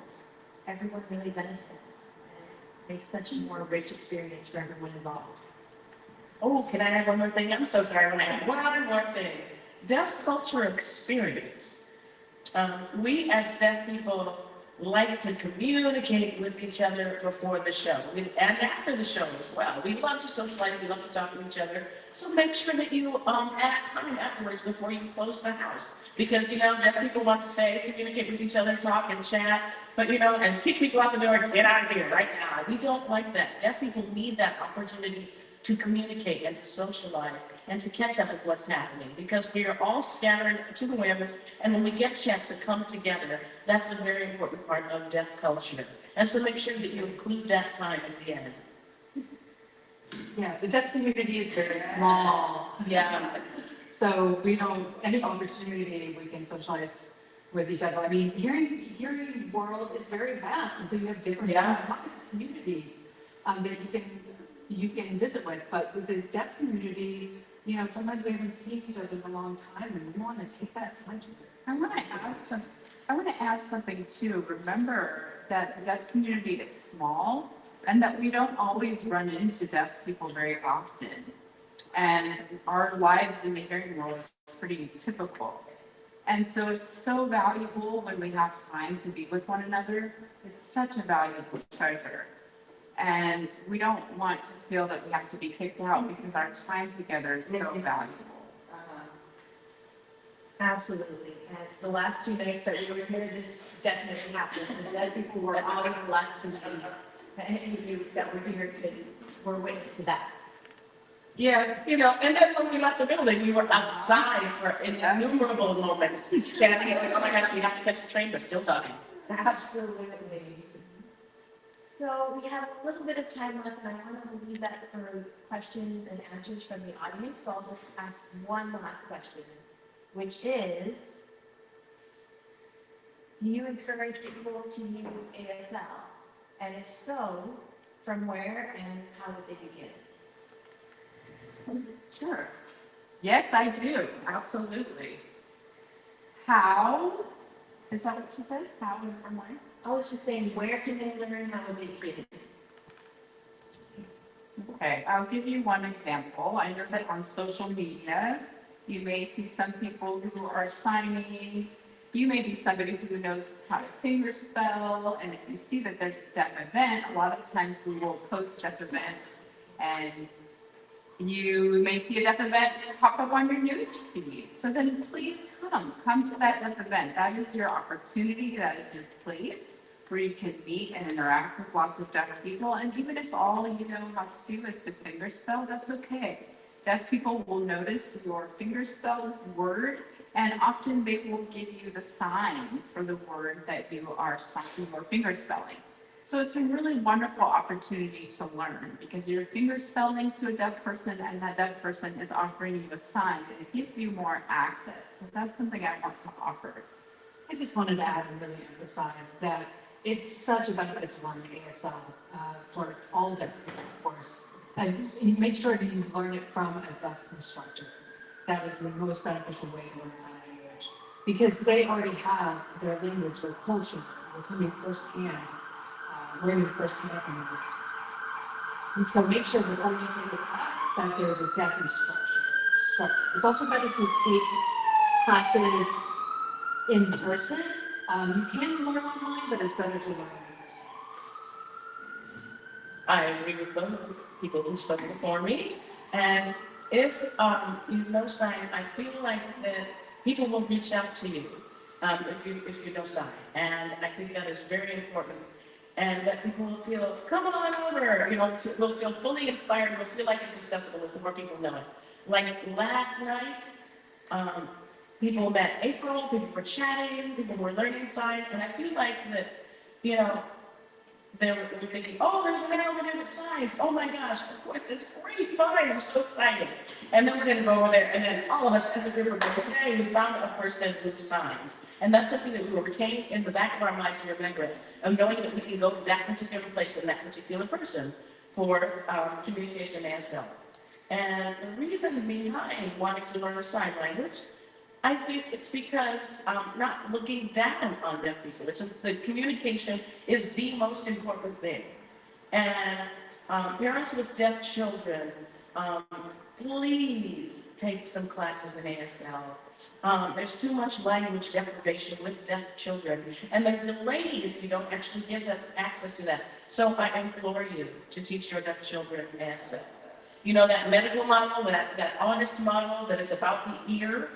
Everyone really benefits. It makes such a more rich experience for everyone involved. Oh, can I add one more thing? I'm so sorry, I want to add one more thing. Deaf culture experience. We as deaf people like to communicate with each other before the show and after the show as well. We love to socialize, we love to talk to each other. So make sure that you add time afterwards before you close the house. Because, deaf people want to stay, communicate with each other, talk and chat, but, and kick people out the door, get out of here right now. We don't like that. Deaf people need that opportunity to communicate and to socialize and to catch up with what's happening, because we are all scattered to the winds, and when we get a chance to come together, that's a very important part of deaf culture. And so make sure that you include that time at the end. Yeah, the deaf community is very small. Yeah. So we don't, any opportunity we can socialize with each other. I mean, hearing world is very vast, and so you have different communities that you can visit with. But with the deaf community, sometimes we haven't seen each other in a long time, and we want to take that time to. I want to add something too. Remember that the deaf community is small, and that we don't always run into deaf people very often. And our lives in the hearing world is pretty typical. And so it's so valuable when we have time to be with one another. It's such a valuable treasure. And we don't want to feel that we have to be kicked out because our time together is so valuable. Absolutely. And the last 2 nights that we were here, this definitely happened. The dead people were always the last to leave. Any of you that were here were witness to that. Yes, and then when we left the building, we were outside for innumerable moments, chatting, like, oh my gosh, we have to catch the train, but still talking. Absolutely. So we have a little bit of time left, and I want to leave that for questions and answers from the audience. So I'll just ask one last question, which is, do you encourage people to use ASL? And if so, from where and how would they begin? Sure. Yes, I do. Absolutely. How? Is that what you said? How and from where? I was just saying, where can they learn? How would they begin? Okay, I'll give you one example. I know that on social media, you may see some people who are signing. You may be somebody who knows how to fingerspell, and if you see that there's a deaf event, a lot of times we will post deaf events, and you may see a deaf event pop up on your news feed. So then please come to that deaf event. That is your opportunity, that is your place where you can meet and interact with lots of deaf people. And even if all you know how to do is to fingerspell, that's okay. Deaf people will notice your fingerspelled word, and often they will give you the sign for the word that you are signing or fingerspelling. So it's a really wonderful opportunity to learn, because you're fingerspelling to a deaf person, and that deaf person is offering you a sign, and it gives you more access. So that's something I want to offer. I just wanted to add and really emphasize that it's such a benefit to learn ASL for all deaf people, of course. And you make sure that you learn it from a deaf instructor. That is the most beneficial way to learn sign language, because they already have their language, their cultures, they're coming firsthand, learning firsthand from them. And so make sure before you take the class that there's a deaf instructor. It's also better to take classes in person. You can learn online, but it's better to learn in person. I agree with both people who spoke before me. And if you know sign, I feel like that people will reach out to you if you know sign. And I think that is very important. And that people will feel, come on over, will feel fully inspired, will feel like it's accessible if more people know it. Like last night, people met April, people were chatting, people were learning sign, and I feel like that, they were thinking, oh, there's a man over there with signs. Oh my gosh, of course, it's great, fine, I'm so excited. And then we're gonna go over there, and then all of us as a group are going, okay, we found a person with signs. And that's something that we will retain in the back of our minds to remember it, of knowing that we can go to that particular place and that particular person for communication and ASL. And the reason behind wanting to learn a sign language, I think it's because not looking down on deaf people. The communication is the most important thing. And parents with deaf children, please take some classes in ASL. There's too much language deprivation with deaf children, and they're delayed if you don't actually give them access to that. So I implore you to teach your deaf children ASL. You know, that medical model, that honest model, that it's about the ear,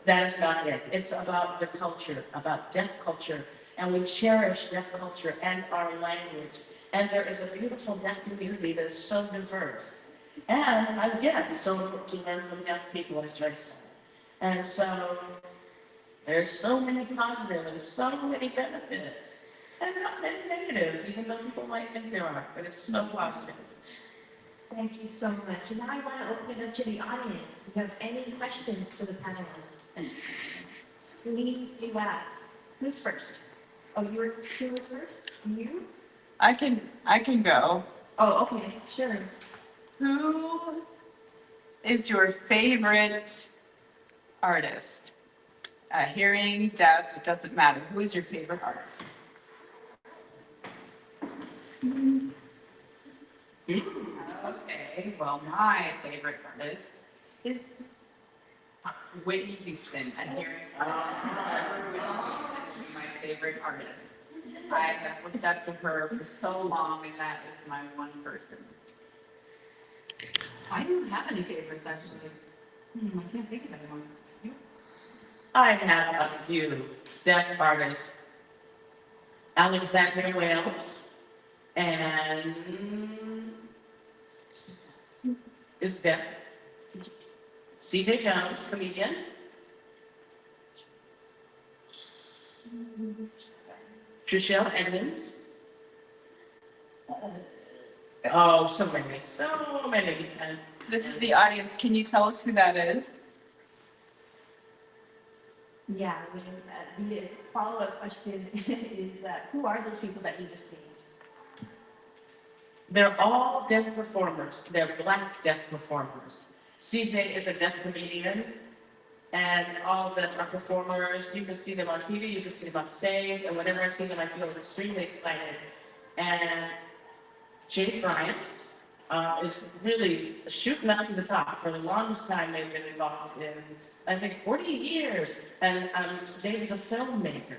that is not it. It's about the culture, about deaf culture, and we cherish deaf culture and our language. And there is a beautiful deaf community that is so diverse. And again, so to learn from deaf people is very simple. And so there's so many positives and so many benefits, and not many negatives, even though people might think there are, but it's so positive. Thank you so much. And now I want to open it up to the audience. If you have any questions for the panelists, please do ask. Who's first? Oh, who was first? You? I can go. Oh, okay, sure. Who is your favorite artist? Hearing, deaf, it doesn't matter. Who is your favorite artist? Okay, well, my favorite artist is Whitney Houston. And hearing, Whitney Houston is my favorite artist. I have looked up to her for so long, and that is my one person. I don't have any favorites, actually. I can't think of anyone. You? I have a few deaf artists. Alexander Wales and is deaf. C.J. Jones, comedian. Trishelle Edmonds. Oh, so many. And This is the audience. Can you tell us who that is? Yeah, the follow-up question is, who are those people that you just named? they're all deaf performers. They're Black deaf performers. CJ is a deaf comedian, and all of them are performers. You can see them on TV, you can see them on stage, and whenever I see them, I feel extremely excited. And Jake Bryant is really shooting up to the top. For the longest time, they've been involved in, I think, 40 years. And Jake is a filmmaker.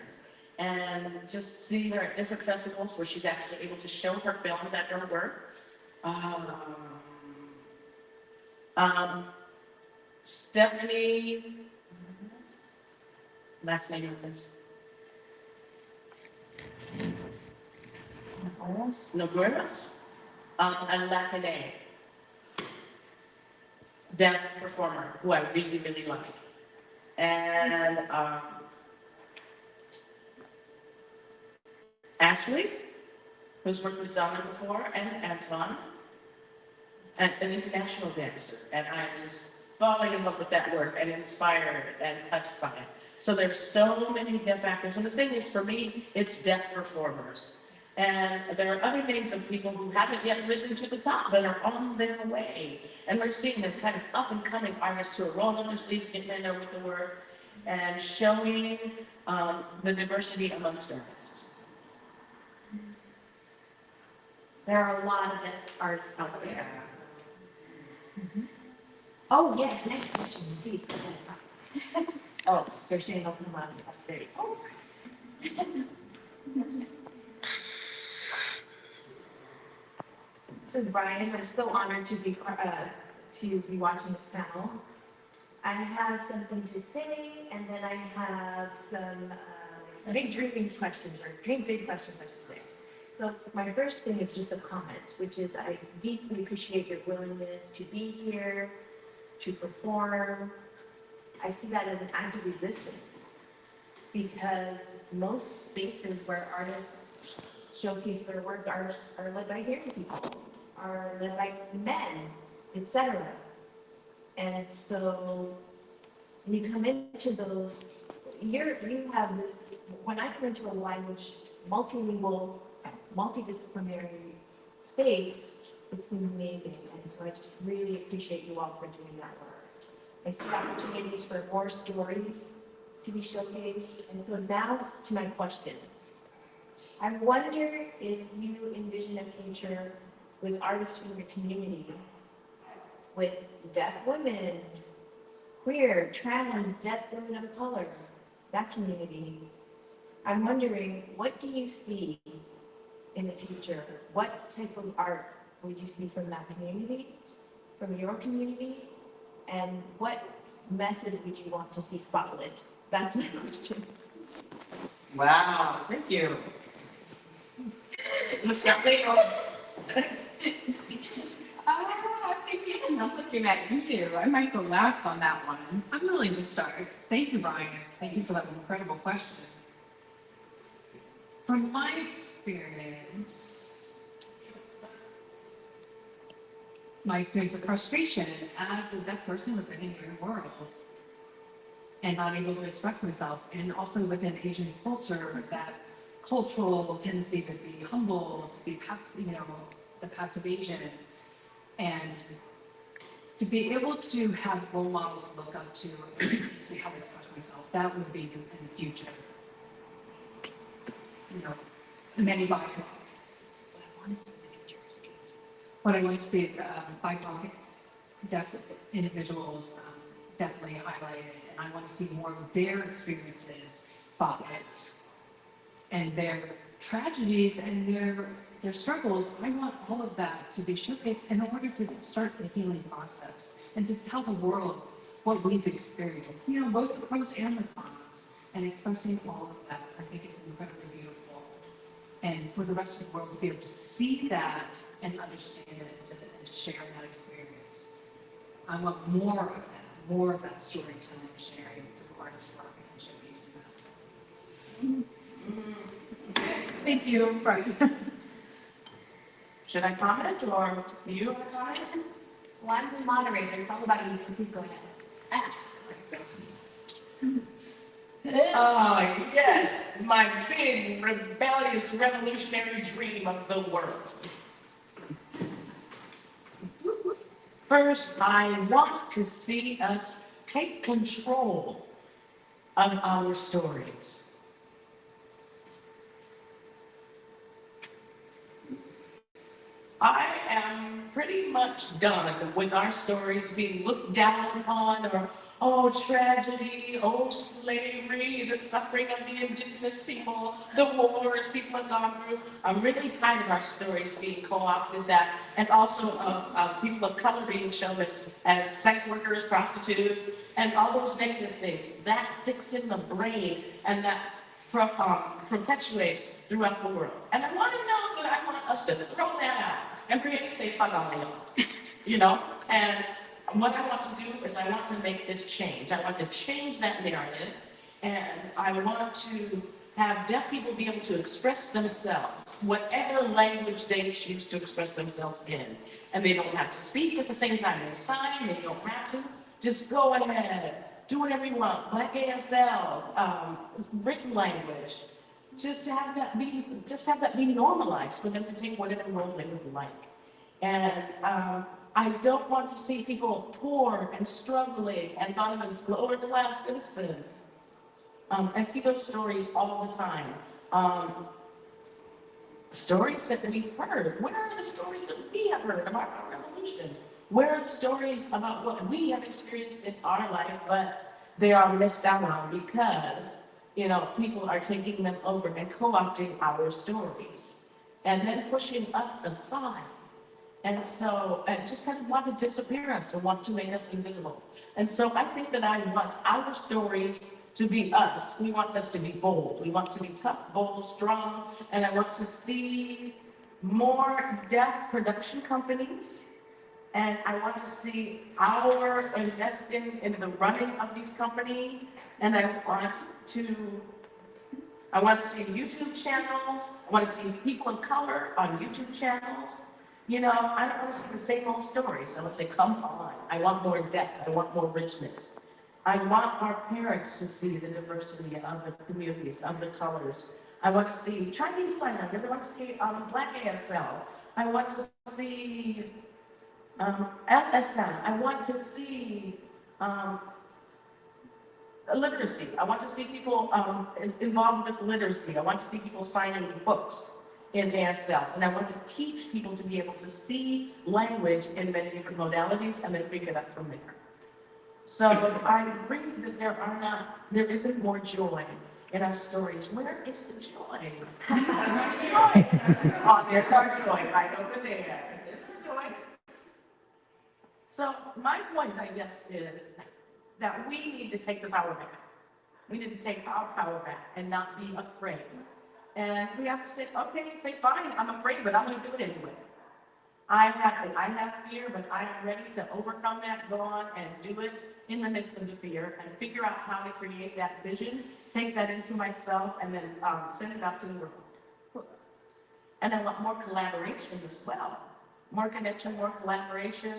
And just seeing her at different festivals where she's actually able to show her films at her work. Stephanie, last name of this. Nogueras, and Latine, deaf performer who I really, really like. And Ashley, who's worked with Zelma before, and Anton, and an international dancer. And I'm just falling in love with that work and inspired and touched by it. So there's so many deaf actors. And the thing is, for me, it's deaf performers. And there are other names of people who haven't yet risen to the top that are on their way. And we're seeing them kind of up and coming artists who are rolling up their sleeves, getting in there with the work, and showing the diversity amongst artists. There are a lot of deaf artists out there. Oh, yes, next question, please, go ahead. Oh, they're saying open them up, that's great. Oh. So Brian, I'm so honored to be watching this panel. I have something to say, and then I have some big dreaming questions, or dream big questions, I should say. So my first thing is just a comment, which is I deeply appreciate your willingness to be here, to perform. I see that as an act of resistance, because most spaces where artists showcase their work are led by hearing people, are led by men, etc. And so when you come into those, you have this, when I come into a language, multilingual, multidisciplinary space, it's amazing. And so I just really appreciate you all for doing that work. I see opportunities for more stories to be showcased. And so now to my question. I wonder if you envision a future with artists from your community, with deaf women, queer, trans, deaf, women of color, that community. I'm wondering, what do you see in the future? What type of art would you see from that community, from your community? And what message would you want to see spotlit? That's my question. Wow, thank you. Ms. Guthrie, I'm looking at you. I might go last on that one. I'm willing to start. Thank you, Brian. Thank you for that incredible question. From my experience of frustration as a deaf person within a new world and not able to express myself, and also within Asian culture, that cultural tendency to be humble, to be passive, the passive Asian, and to be able to have role models to look up to and teach me how to express myself. That would be in the future. Many BIPOC. What I want to see is BIPOC deaf individuals definitely highlighted, and I want to see more of their experiences spotlight and their tragedies and their struggles. I want all of that to be showcased in order to start the healing process and to tell the world what we've experienced, both the pros and the cons, and expressing all of that, I think is incredibly beautiful. And for the rest of the world to be able to see that and understand it and to share that experience. I want more of that storytelling and sharing through artists' work and showcasing that. Thank you, Brian. should I comment or you? Well, I'm the moderator, it's all about you, so please go ahead. Oh, yes, my big, rebellious, revolutionary dream of the world. First, I want to see us take control of our stories. I am pretty much done with our stories being looked down upon, or, oh, tragedy, oh, slavery, the suffering of the indigenous people, the wars people have gone through. I'm really tired of our stories being co-opted that, and also of people of color being shown as sex workers, prostitutes, and all those negative things. That sticks in the brain, and that perpetuates throughout the world. And I want to know that I want us to throw that out and create say fuck all y'all, and what I want to do is I want to make this change. I want to change that narrative, and I want to have deaf people be able to express themselves, whatever language they choose to express themselves in. And they don't have to speak at the same time they sign, they don't have to. Just go ahead, do whatever you want. Black ASL, written language. Just have that be normalized for them to take whatever role they would like. And I don't want to see people poor and struggling and thought of as lower class citizens. I see those stories all the time. Stories that we've heard. Where are the stories that we have heard about our revolution? Where are the stories about what we have experienced in our life, but they are missed out on because, people are taking them over and co-opting our stories and then pushing us aside. And so I just kind of want to disappear us and want to make us invisible. And so I think that I want our stories to be us. We want us to be bold. We want to be tough, bold, strong. And I want to see more deaf production companies. And I want to see our investing in the running of these companies. And I want to see YouTube channels. I want to see people of color on YouTube channels. I don't want to see the same old stories. I want to say, come on. I want more depth. I want more richness. I want our parents to see the diversity of the communities, of the colors. I want to see Chinese sign language. I want to see Black ASL. I want to see LSM. I want to see literacy. I want to see people involved with literacy. I want to see people signing books in ASL. And I want to teach people to be able to see language in many different modalities and then pick it up from there. So I agree that there isn't more joy in our stories. Where is the joy? Where's the joy? Oh, there's our joy right over there. There's the joy. So my point, I guess, is that we need to take the power back. We need to take our power back and not be afraid. And we have to say, okay, say, fine, I'm afraid, but I'm going to do it anyway. I have fear, but I'm ready to overcome that, go on and do it in the midst of the fear and figure out how to create that vision, take that into myself, and then send it out to the world. And I want more collaboration as well. More connection, more collaboration.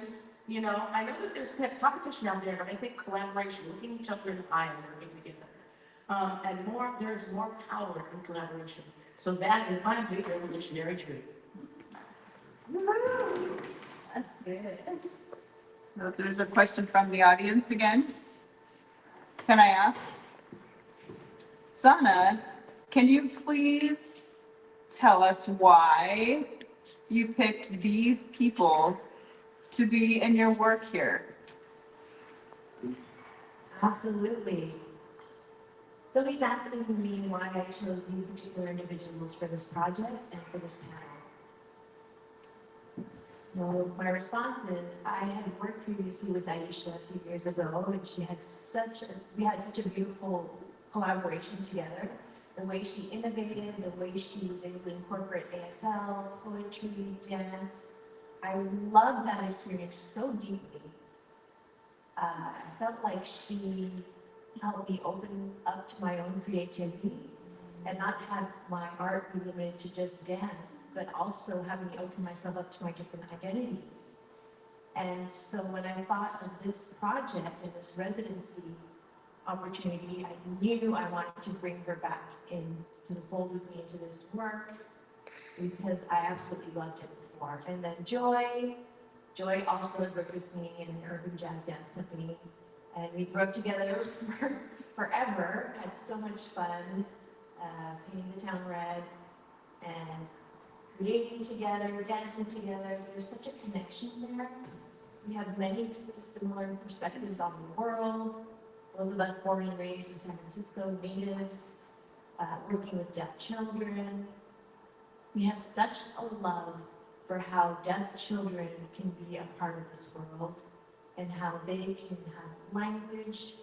You know, I know that there's competition out there, but I think collaboration, looking each other in the eye and working together. There's more power in collaboration. So that is my big revolutionary dream. There's a question from the audience again. Can I ask? Sana, can you please tell us why you picked these people to be in your work here? Absolutely. So he's asking me why I chose these particular individuals for this project and for this panel. Well, my response is I had worked previously with Aisha a few years ago, and we had such a beautiful collaboration together. The way she innovated, the way she was able to incorporate ASL, poetry, dance. I love that experience so deeply. I felt like she helped me open up to my own creativity and not have my art be limited to just dance, but also having me open myself up to my different identities. And so when I thought of this project and this residency opportunity, I knew I wanted to bring her back into the fold with me into this work because I absolutely loved it before. And then Joy also worked with me in the Urban Jazz Dance Company, and we worked together for forever, had so much fun, painting the town red, and creating together, dancing together. There's such a connection there. We have many similar perspectives on the world. Both of us born and raised in San Francisco, natives, working with deaf children. We have such a love for how deaf children can be a part of this world and how they can have language.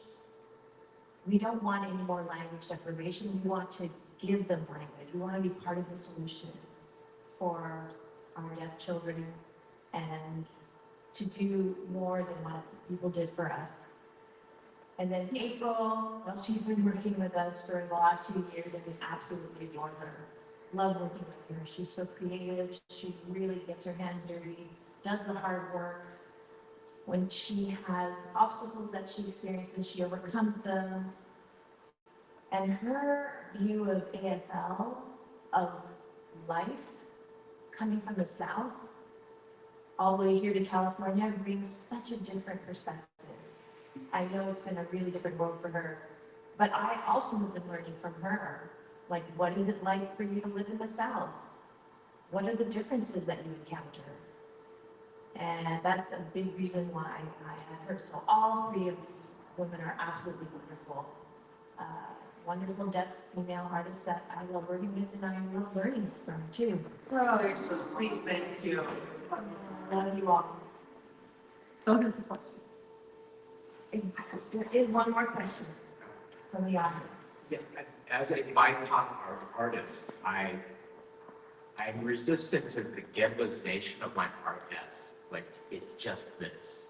We don't want any more language deprivation. We want to give them language. We want to be part of the solution for our deaf children and to do more than what people did for us. And then April, well, she's been working with us for the last few years and we absolutely adore her. Love working with her. She's so creative. She really gets her hands dirty, does the hard work. When she has obstacles that she experiences, she overcomes them. And her view of ASL, of life, coming from the South, all the way here to California, brings such a different perspective. I know it's been a really different world for her, but I also have been learning from her. Like, what is it like for you to live in the South? What are the differences that you encounter? And that's a big reason why I had her. So all three of these women are absolutely wonderful. Wonderful deaf female artists that I love working with and I love learning from too. Oh, you're so sweet. Thank you. I love you all. Oh, there's a question. There is one more question from the audience. Yeah, as a BIPOC artist, I'm resistant to the ghettoization of my art as like it's just this.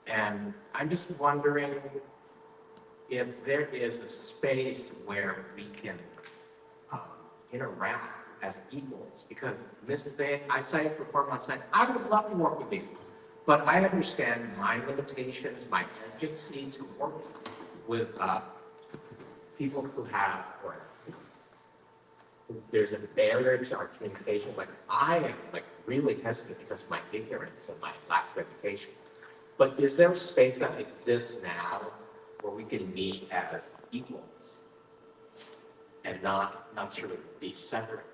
And I'm just wondering if there is a space where we can interact as equals. Because this thing, I say perform last night, I would love to work with you. But I understand my limitations, my urgency to work with people who have, or there's a barrier to our communication. Like I am like really hesitant because of my ignorance and my lack of education. But is there a space that exists now where we can meet as equals and not sort of be separate?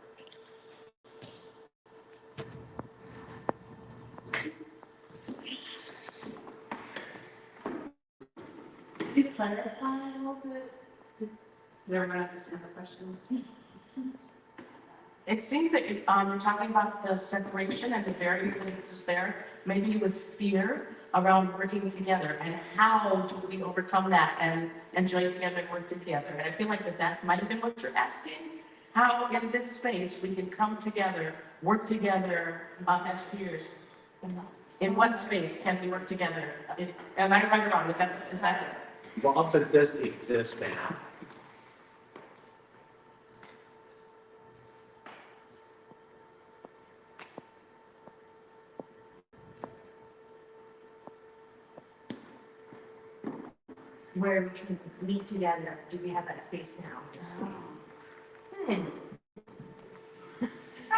clarify a little bit? Did everyone understand the question? It seems that you're talking about the separation and the barrier that exists there, maybe with fear around working together, and how do we overcome that and join together and work together? And I feel like that might have been what you're asking. How in this space we can come together, work together as peers. In what space can we work together? Am I right or wrong? Is that it? Well, also does exist now. Where we can meet together? Do we have that space now?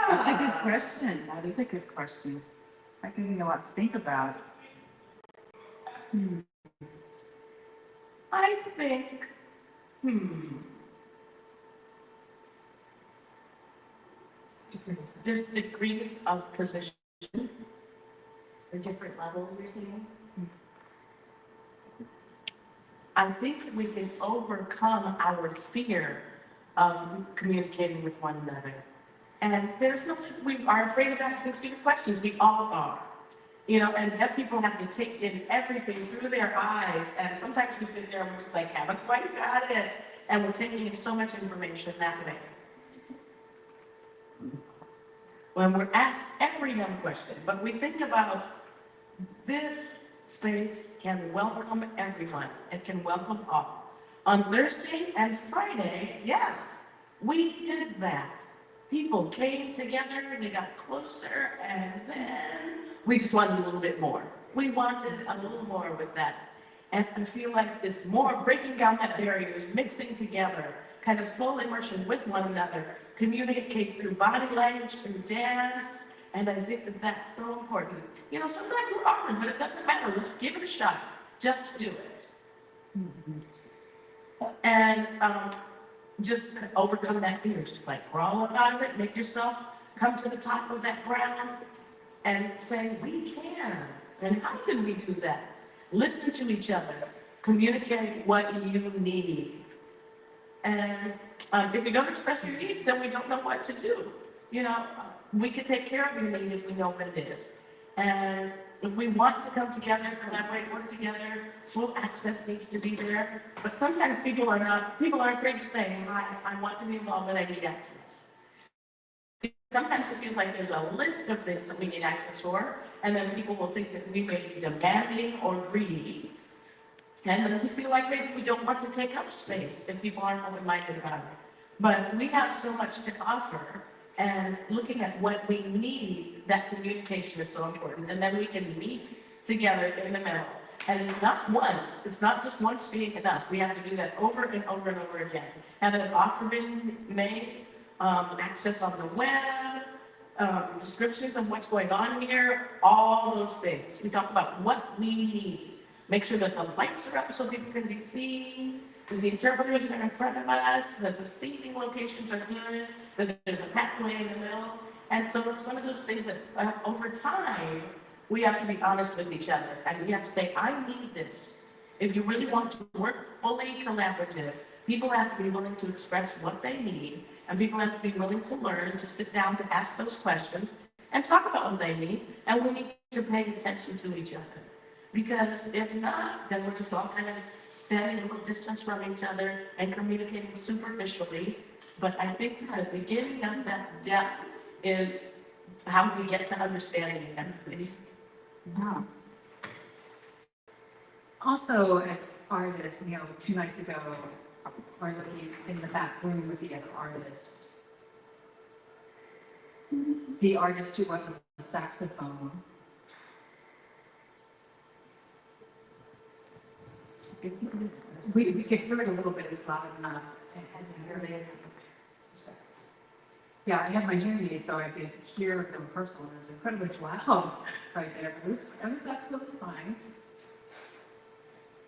That's a good question. That is a good question. That gives me a lot to think about. I think, there's degrees of position. The different levels you're saying? I think we can overcome our fear of communicating with one another. And there's no, we are afraid of asking stupid questions. We all are. You know, and deaf people have to take in everything through their eyes. And sometimes we sit there and we're just like, haven't quite got it. And we're taking in so much information that way. When we're asked every dumb question, but we think about this space can welcome everyone. It can welcome all. On Thursday and Friday, yes, we did that. People came together, they got closer, and then we just wanted a little bit more. We wanted a little more with that. And I feel like it's more breaking down that barriers, mixing together, kind of full immersion with one another, communicate through body language, through dance, and I think that that's so important. You know, sometimes we're awkward, but it doesn't matter. Let's give it a shot. Just do it. And just overcome that fear. Just like crawl up out of it, make yourself come to the top of that ground and say, we can. And how can we do that? Listen to each other. Communicate what you need. And if you don't express your needs, then we don't know what to do. You know, we can take care of your need if we know what it is. And if we want to come together, collaborate, work together, full access needs to be there. But sometimes people are afraid to say, I want to be involved, but I need access. Sometimes it feels like there's a list of things that we need access for, and then people will think that we may be demanding or greedy. And then we feel like maybe we don't want to take up space if people aren't open-minded about it. But we have so much to offer, and looking at what we need, that communication is so important. And then we can meet together in the middle. And not once, it's not just once being enough. We have to do that over and over and over again. Have an offer being made, access on the web, descriptions of what's going on here, all those things. We talk about what we need. Make sure that the lights are up so people can be seen, that the interpreters are in front of us, that the seating locations are good, that there's a pathway in the middle. And so it's one of those things that over time, we have to be honest with each other. And we have to say, I need this. If you really want to work fully collaborative, people have to be willing to express what they need, and people have to be willing to learn, to sit down, to ask those questions, and talk about what they need, and we need to pay attention to each other. Because if not, then we're just all kind of standing a little distance from each other and communicating superficially. But I think the beginning of that depth is how we get to understanding empathy. Yeah. Also, as artists, 2 nights ago, we're looking in the back room with the other artist. The artist who went with the saxophone. We could hear it a little bit, it's loud enough. Yeah, I had my hearing aid so I could hear the rehearsal. It was incredibly loud right there. It was absolutely fine.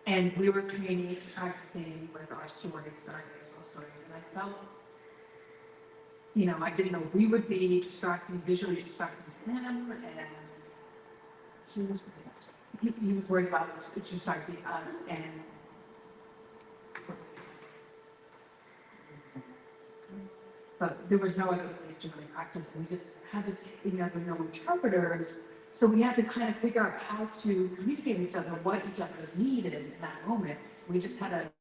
And we were training, practicing with our stories, our universal stories, and I felt, I didn't know we would be visually distracting to him, and he was worried about distracting us, and but there was no other place to really practice. And we just had to take, there were no interpreters. So we had to kind of figure out how to communicate with each other, what each other needed in that moment. We just had a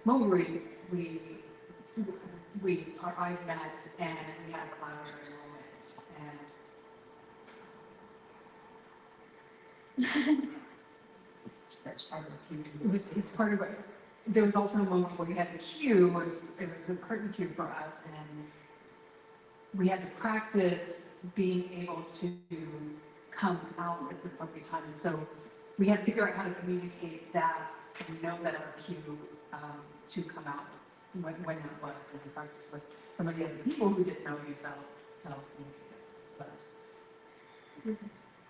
moment where our eyes met and we had a collaborative moment. And it's part of it. There was also a moment where we had the cue, it was a curtain cue for us, and we had to practice being able to come out at the appropriate time. And so we had to figure out how to communicate that and know that our cue to come out when that was, and we practiced with some of the other people who didn't know you, so communicate with us.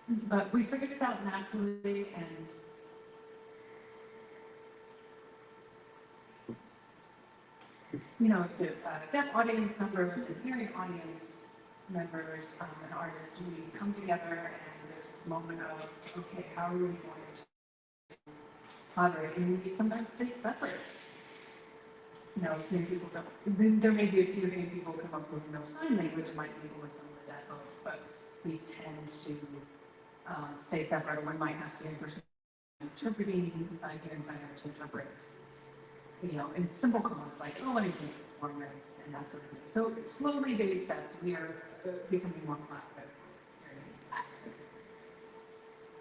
But we figured it out naturally, and if there's deaf audience members and hearing audience members and artists, we come together and there's this moment of, okay, how are we going to collaborate? And we sometimes stay separate. Hearing people don't, there may be a few hearing people come up with no sign language, might be with some of the deaf folks, but we tend to stay separate, or one might ask the person interpreting, hearing sign language to interpret. In simple comments like, oh, let me think performance and that sort of thing. So slowly, baby steps, we are becoming more collaborative.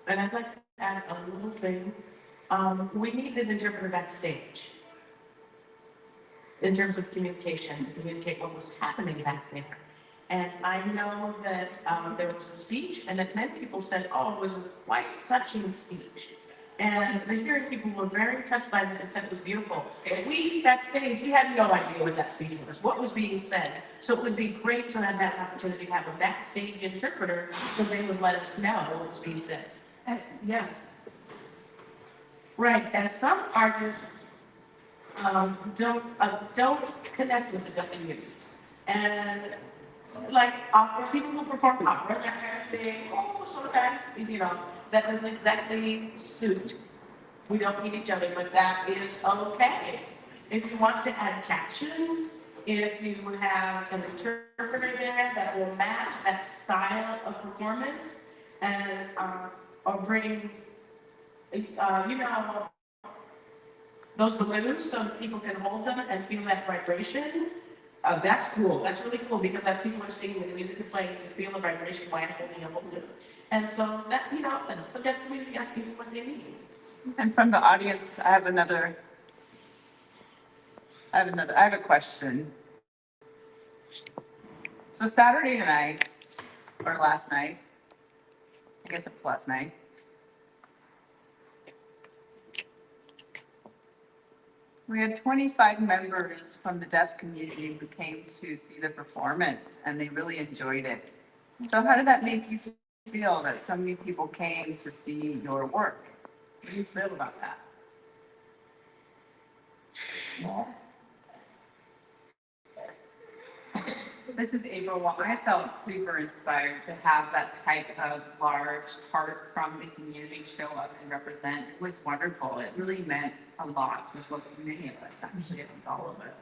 And I'd like to add a little thing. We need an interpreter backstage in terms of communication, to communicate what was happening back there. And I know that there was a speech, and that many people said, oh, it was a quite touching speech. And the hearing people were very touched by it and said it was beautiful. And we backstage, we had no idea what that speech was, what was being said. So it would be great to have that opportunity to have a backstage interpreter so they would let us know what was being said. Yes. Right, and some artists don't connect with the deaf community. And like opera, people who perform opera, that kind of thing, sometimes, that doesn't exactly suit. We don't meet each other, but that is okay. If you want to add captions, if you have an interpreter there that will match that style of performance, and or bring, those balloons so people can hold them and feel that vibration. That's cool. That's really cool because as people are singing and the music is playing, you feel the vibration while holding a balloon. And so that, so that's the community asking what they need. And from the audience, I have a question. So Saturday night, or last night, I guess it was last night, we had 25 members from the deaf community who came to see the performance, and they really enjoyed it. So how did that make you feel that so many people came to see your work? What do you feel about that? This is April. Well, I felt super inspired to have that type of large heart from the community show up and represent. It was wonderful. It really meant a lot for many of us, actually, I think all of us.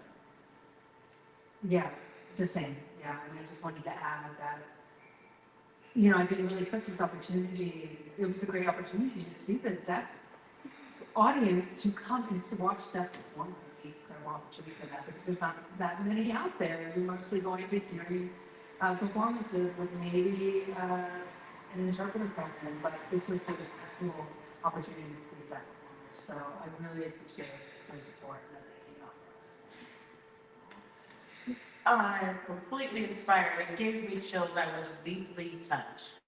Yeah, the same. Yeah, and I just wanted to add that, I didn't really touch this opportunity. It was a great opportunity to see the deaf audience to come and to watch deaf performers. It's an incredible opportunity for that because there's not that many out there. You're mostly going to hearing performances with maybe an interpreter present, but this was such an actual opportunity to see deaf performers. So I really appreciate the support that they came out for us. I'm completely inspired. It gave me chills. I was deeply touched.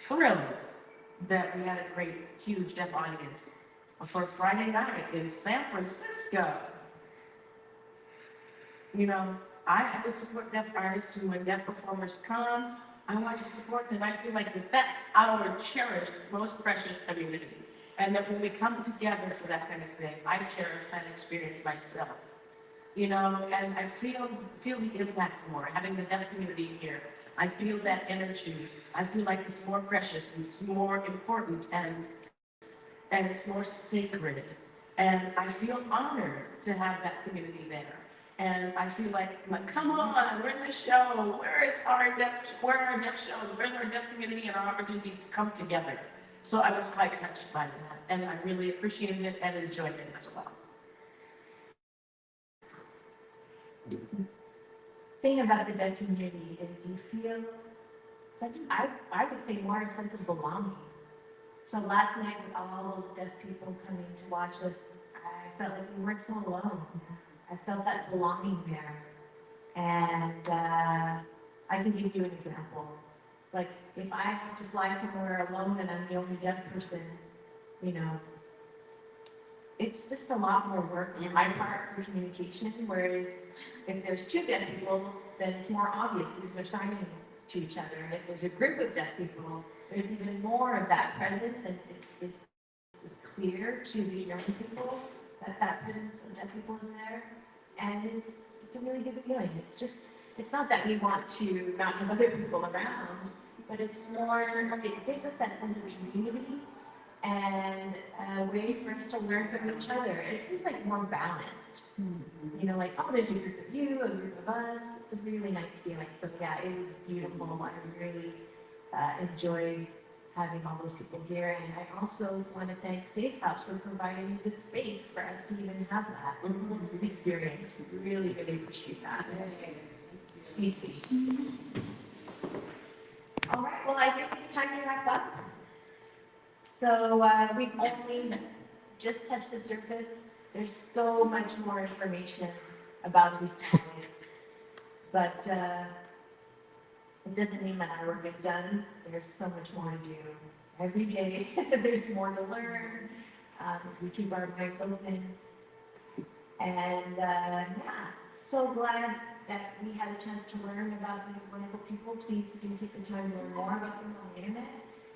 Thrilled that we had a great, huge deaf audience for Friday night in San Francisco. I have to support deaf artists, and when deaf performers come, I want to support them. I feel like that's our cherished, most precious community. And that when we come together for that kind of thing, I cherish that experience myself. And I feel the impact more, having the deaf community here. I feel that energy. I feel like it's more precious and it's more important and it's more sacred. And I feel honored to have that community there. And I feel like, come on, we're in the show. Where are our deaf shows? Where's our deaf community and our opportunities to come together? So I was quite touched by that, and I really appreciated it and enjoyed it as well. Thing about the deaf community is you feel, such, I would say more a sense of belonging. So last night with all those deaf people coming to watch us, I felt like we weren't so alone. I felt that belonging there. And I can give you an example. Like if I have to fly somewhere alone and I'm the only deaf person, you know, it's just a lot more work on my part for communication. Whereas if there's two deaf people, then it's more obvious because they're signing to each other. And if there's a group of deaf people, there's even more of that presence, and it's clear to the young people that that presence of deaf people is there. And it's a really good feeling. It's not that we want to not have other people around, but it's more, it gives us that sense of community and a way for us to learn from each other. It feels like more balanced. You know, like, oh, there's a group of you, a group of us. It's a really nice feeling. So yeah, it was beautiful. I really enjoyed having all those people here. And I also want to thank Safehouse for providing this space for us to even have that experience. We really, really appreciate that. Thank you. All right, well, I think it's time to wrap up. So we've only just touched the surface. There's so much more information about these topics, but it doesn't mean that our work is done. There's so much more to do. Every day, there's more to learn. If we keep our minds open. And yeah, so glad that we had a chance to learn about these wonderful people. Please do take the time to learn more about them on the internet.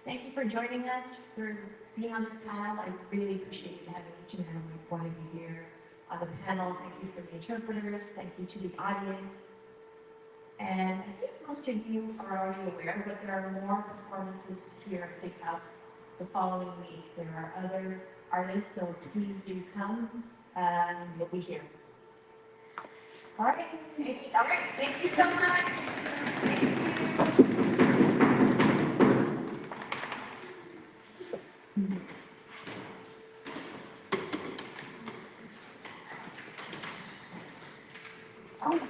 Thank you for joining us, for being on this panel. I really appreciate having each and every one of you here on the panel. Thank you for the interpreters. Thank you to the audience. And I think most of you are already aware, but there are more performances here at Safe House the following week. There are other artists, so please do come. You'll be here. All right. Thank you so much. Thank you. Oh.